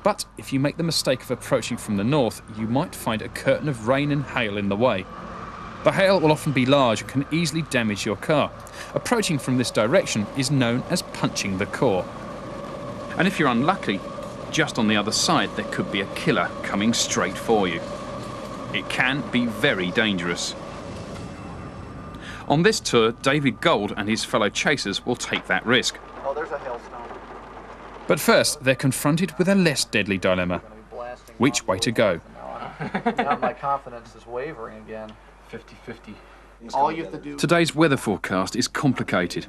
Speaker 9: But if you make the mistake of approaching from the north, you might find a curtain of rain and hail in the way. The hail will often be large and can easily damage your car. Approaching from this direction is known as punching the core. And if you're unlucky, just on the other side there could be a killer coming straight for you. It can be very dangerous. On this tour, David Gold and his fellow chasers will take that risk.
Speaker 12: Oh, there's a hailstone.
Speaker 9: But first, they're confronted with a less deadly dilemma. Which way to go?
Speaker 12: Now my confidence is wavering again. 50-50. All you have to do.
Speaker 9: Today's weather forecast is complicated.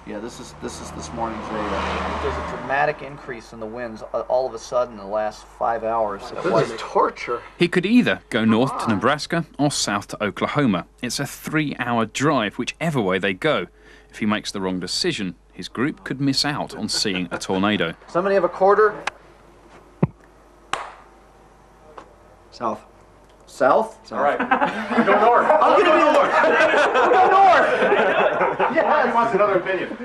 Speaker 12: Yeah, this is this morning's data. There's a dramatic increase in the winds all of a sudden in the last 5 hours. This is torture.
Speaker 9: He could either go north to Nebraska or south to Oklahoma. It's a 3-hour drive whichever way they go. If he makes the wrong decision, his group could miss out on seeing a tornado.
Speaker 12: Somebody have a quarter?
Speaker 22: South.
Speaker 12: South?
Speaker 2: All right. We're going north.
Speaker 12: I'm going to be north. We're going north.
Speaker 2: Yeah. He wants another opinion. 2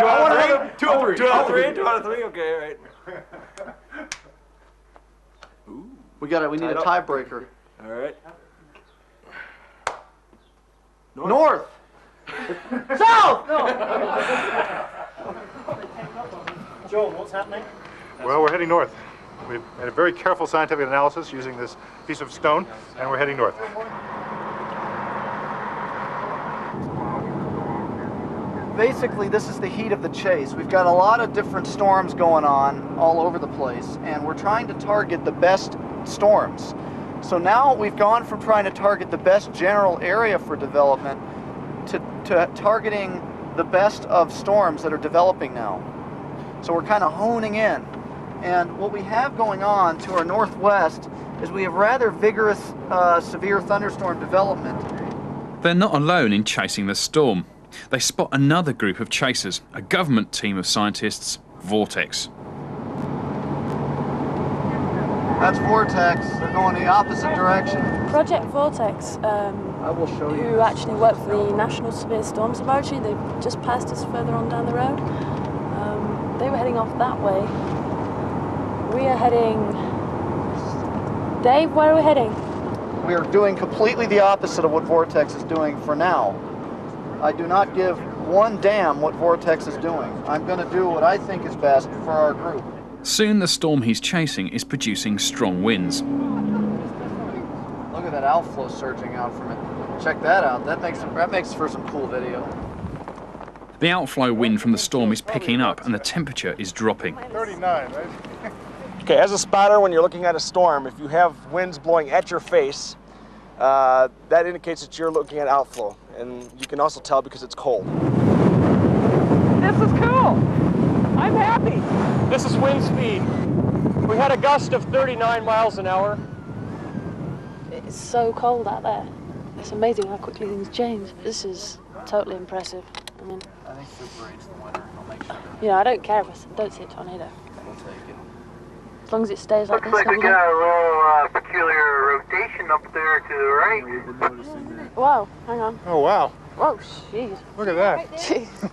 Speaker 2: out of 3? 2 out of 3? 2 out of 3? Okay, all right.
Speaker 12: We need a tiebreaker.
Speaker 2: All right.
Speaker 12: North. South! No.
Speaker 23: Joel, what's happening?
Speaker 24: Well, we're heading north. We've had a very careful scientific analysis using this piece of stone, and we're heading north.
Speaker 12: Basically, this is the heat of the chase. We've got a lot of different storms going on all over the place, and we're trying to target the best storms. So now we've gone from trying to target the best general area for development to targeting the best of storms that are developing now. So we're kind of honing in. And what we have going on to our northwest is we have rather vigorous, severe thunderstorm development.
Speaker 9: They're not alone in chasing the storm. They spot another group of chasers, a government team of scientists, Vortex.
Speaker 12: That's Vortex. They're going the opposite direction.
Speaker 25: Project Vortex,
Speaker 12: I will show you.
Speaker 25: who actually work for the National Severe Storms Laboratory, they just passed us further on down the road. They were heading off that way. We are heading... Dave, where are we heading?
Speaker 12: We are doing completely the opposite of what Vortex is doing for now. I do not give one damn what Vortex is doing. I'm going to do what I think is best for our group.
Speaker 9: Soon the storm he's chasing is producing strong winds.
Speaker 12: Look at that outflow surging out from it. Check that out. That makes for some cool video.
Speaker 9: The outflow wind from the storm is picking up and the temperature is dropping.
Speaker 24: 39, right?
Speaker 2: Okay, as a spotter, when you're looking at a storm, if you have winds blowing at your face, that indicates that you're looking at outflow. And you can also tell because it's cold.
Speaker 11: This is cool. I'm happy. This is wind speed. We had a gust of 39 miles an hour.
Speaker 25: It's so cold out there. It's amazing how quickly things change. This is totally impressive. I mean,
Speaker 12: I think Super 8's the winner. I'll make sure.
Speaker 25: You know, I don't care if I don't see a tornado.
Speaker 12: We'll take it.
Speaker 25: As long as it stays like this.
Speaker 7: Looks like we got a little peculiar rotation up there to the right.
Speaker 25: Wow, hang on.
Speaker 24: Oh, wow.
Speaker 25: Whoa, jeez.
Speaker 24: Look at that.
Speaker 25: Jeez.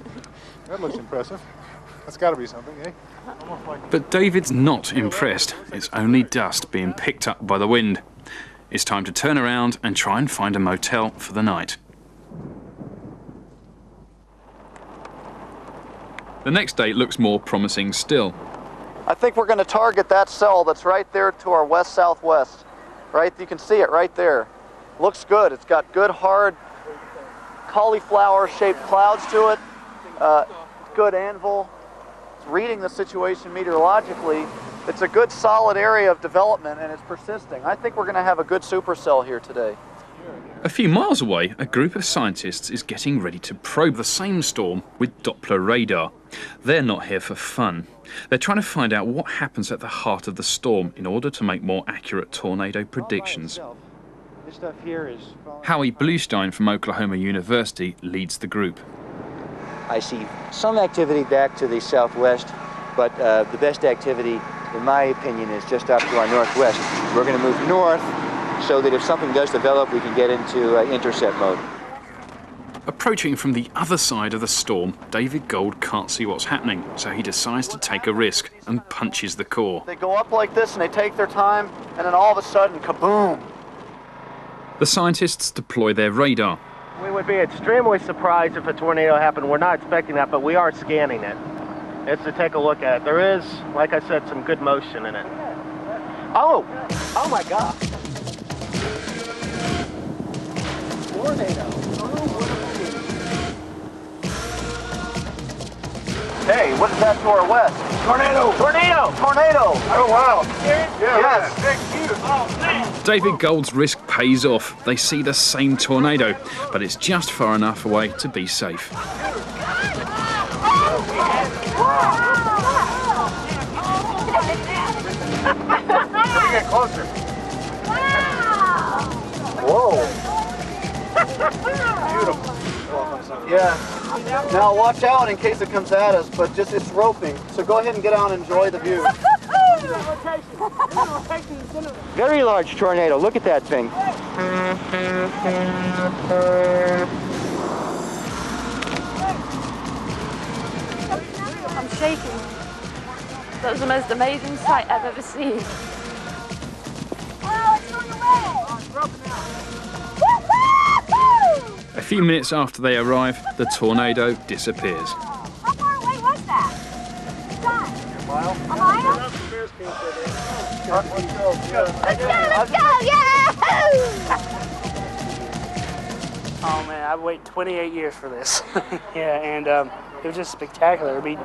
Speaker 24: That looks impressive. That's got to be something, eh?
Speaker 9: But David's not impressed. It's only dust being picked up by the wind. It's time to turn around and try and find a motel for the night. The next day looks more promising still.
Speaker 12: I think we're going to target that cell that's right there to our west-southwest. Right, you can see it right there. Looks good. It's got good, hard, cauliflower-shaped clouds to it. Good anvil. It's reading the situation meteorologically. It's a good, solid area of development, and it's persisting. I think we're going to have a good supercell here today.
Speaker 9: A few miles away, a group of scientists is getting ready to probe the same storm with Doppler radar. They're not here for fun. They're trying to find out what happens at the heart of the storm in order to make more accurate tornado predictions.
Speaker 2: This stuff here is...
Speaker 9: Howie Bluestein from Oklahoma University leads the group.
Speaker 2: I see some activity back to the southwest, but the best activity, in my opinion, is just up to our northwest. We're going to move north so that if something does develop, we can get into intercept mode.
Speaker 9: Approaching from the other side of the storm, David Gold can't see what's happening, so he decides to take a risk and punches the core.
Speaker 12: They go up like this and they take their time, and then all of a sudden, kaboom!
Speaker 9: The scientists deploy their radar.
Speaker 11: We would be extremely surprised if a tornado happened. We're not expecting that, but we are scanning it. It's to take a look at it. There is, like I said, some good motion in it. Oh my God. Tornado.
Speaker 12: Hey, what is that to our west?
Speaker 11: Tornado! Tornado!
Speaker 12: Tornado!
Speaker 24: Oh, wow.
Speaker 12: Yes.
Speaker 11: Big, huge. Oh, man.
Speaker 9: David Gold's risk pays off. They see the same tornado, but it's just far enough away to be safe.
Speaker 24: Get closer.
Speaker 12: Whoa.
Speaker 24: Beautiful.
Speaker 12: Yeah. Now watch out in case it comes at us, but just it's roping. So go ahead and get out and enjoy the view.
Speaker 2: Very large tornado. Look at that thing.
Speaker 25: I'm shaking. That was the most amazing sight I've ever seen.
Speaker 7: Oh, it's going away! It's broken out.
Speaker 9: A few minutes after they arrive, the tornado disappears.
Speaker 7: How far away was that? John? A mile. A mile? Let's go! Yeah!
Speaker 11: Oh man, I've waited 28 years for this. Yeah, and it was just spectacular. I mean,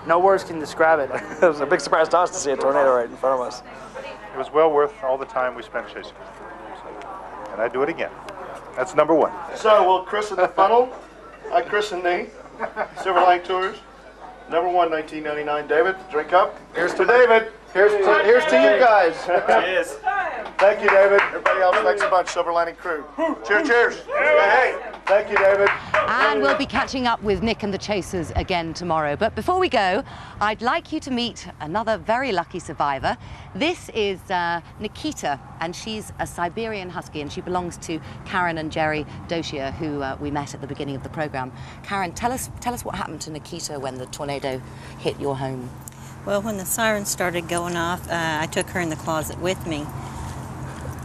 Speaker 11: no words can describe it.
Speaker 2: It was a big surprise to us to see a tornado right in front of us.
Speaker 24: It was well worth all the time we spent chasing. And I'd do it again. That's number one.
Speaker 5: So we'll christen the funnel. I christen the Silver Lining Tours. Number 1, 1999. David, drink up. Here's to David.
Speaker 12: Here's to you guys.
Speaker 5: Yes. Thank you, David. Everybody else, thanks a bunch. Silver Lining crew. Cheers, cheers. Hey, thank you, David.
Speaker 4: And we'll be catching up with Nick and the Chasers again tomorrow. But before we go, I'd like you to meet another very lucky survivor. This is Nikita, and she's a Siberian Husky, and she belongs to Karen and Jerry Doshia, who we met at the beginning of the program. Karen, tell us what happened to Nikita when the tornado hit your home.
Speaker 13: Well, when the sirens started going off, I took her in the closet with me.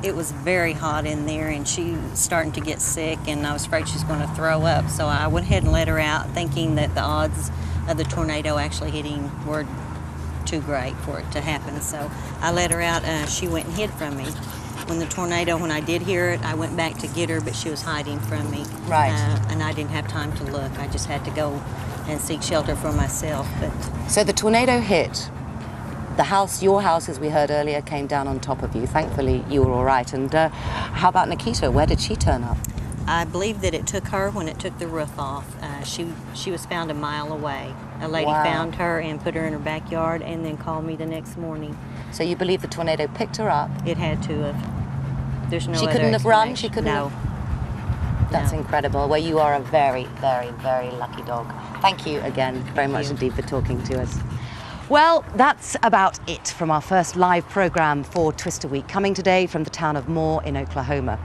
Speaker 13: It was very hot in there, and she was starting to get sick, and I was afraid she was going to throw up. So I went ahead and let her out, thinking that the odds of the tornado actually hitting were too great for it to happen. So I let her out, and she went and hid from me. When the tornado, when I did hear it, I went back to get her, but she was hiding from me.
Speaker 4: Right.
Speaker 13: And I didn't have time to look. I just had to go and seek shelter for myself. But
Speaker 4: So the tornado hit. The house, your house, as we heard earlier, came down on top of you. Thankfully, you were all right. And how about Nikita? Where did she turn up?
Speaker 13: I believe that it took her when it took the roof off. She was found a mile away. A lady found her and put her in her backyard and then called me the next morning.
Speaker 4: So you believe the tornado picked her up?
Speaker 13: It had to have. There's no
Speaker 4: She
Speaker 13: other
Speaker 4: couldn't have run?
Speaker 13: explanation.
Speaker 4: She couldn't
Speaker 13: No.
Speaker 4: have? That's incredible. Well, you are a very, very, very lucky dog. Thank you again very much indeed for talking to us. Well, that's about it from our first live program for Twister Week, coming today from the town of Moore in Oklahoma.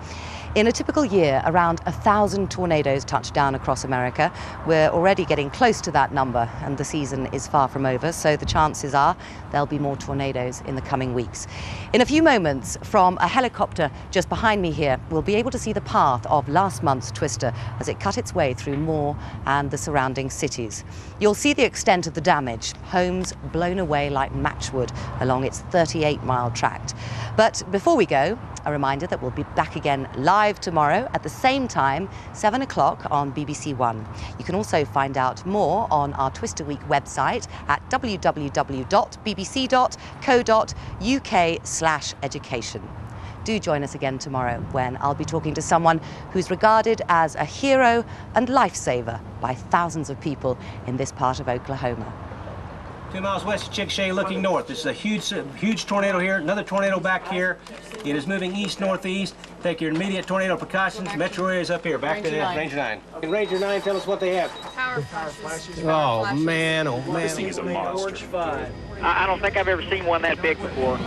Speaker 4: In a typical year, around 1,000 tornadoes touch down across America. We're already getting close to that number, and the season is far from over, so the chances are there'll be more tornadoes in the coming weeks. In a few moments, from a helicopter just behind me here, we'll be able to see the path of last month's Twister as it cut its way through Moore and the surrounding cities. You'll see the extent of the damage, homes blown away like matchwood along its 38-mile tract. But before we go, a reminder that we'll be back again live tomorrow at the same time, 7 o'clock on BBC One. You can also find out more on our Twister Week website at www.bbc.co.uk/education. Do join us again tomorrow when I'll be talking to someone who's regarded as a hero and lifesaver by thousands of people in this part of Oklahoma.
Speaker 14: 2 miles west of Chickasha, looking north. This is a huge tornado here. Another tornado back here. It is moving east-northeast. Take your immediate tornado precautions. Metro area is up here. Back to the Ranger 9. And Ranger 9, tell us what they have.
Speaker 2: Power flashes.
Speaker 14: Oh man, oh man.
Speaker 2: This thing is a monster.
Speaker 14: Orange 5.
Speaker 2: I don't think I've ever seen one that big before.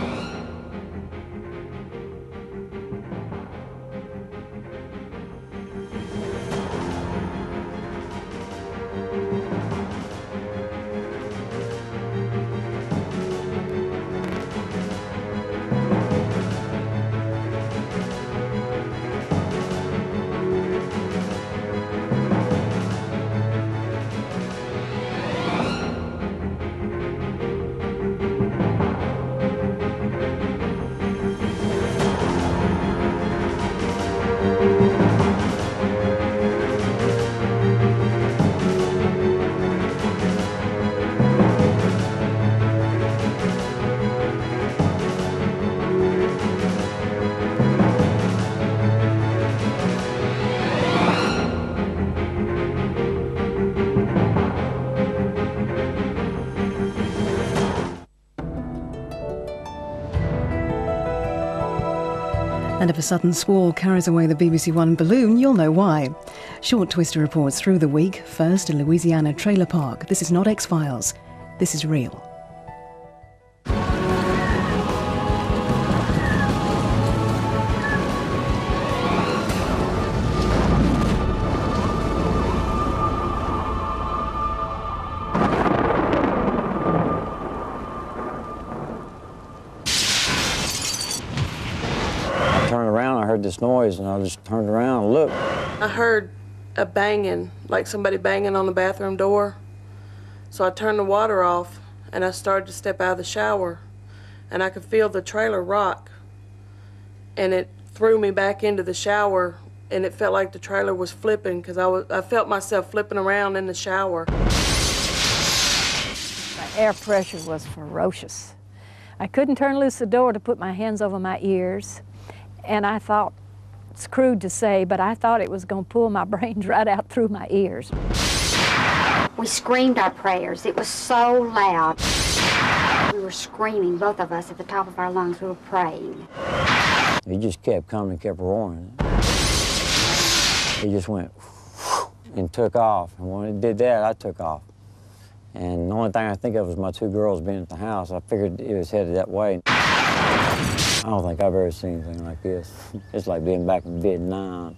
Speaker 15: And if a sudden squall carries away the BBC One balloon, you'll know why. Short Twister reports through the week. First, in Louisiana trailer park. This is not X-Files. This is real.
Speaker 16: This noise, and I just turned around and looked.
Speaker 18: I heard a banging, like somebody banging on the bathroom door. So I turned the water off and I started to step out of the shower, and I could feel the trailer rock, and it threw me back into the shower, and it felt like the trailer was flipping because I felt myself flipping around in the shower.
Speaker 19: The air pressure was ferocious. I couldn't turn loose the door to put my hands over my ears. And I thought, it's crude to say, but I thought it was going to pull my brains right out through my ears.
Speaker 26: We screamed our prayers. It was so loud. We were screaming, both of us, at the top of our lungs. We were praying.
Speaker 16: He just kept coming, kept roaring. He just went and took off. And when it did that, I took off. And the only thing I think of was my two girls being at the house. I figured it was headed that way. I don't think I've ever seen anything like this. It's like being back in Vietnam.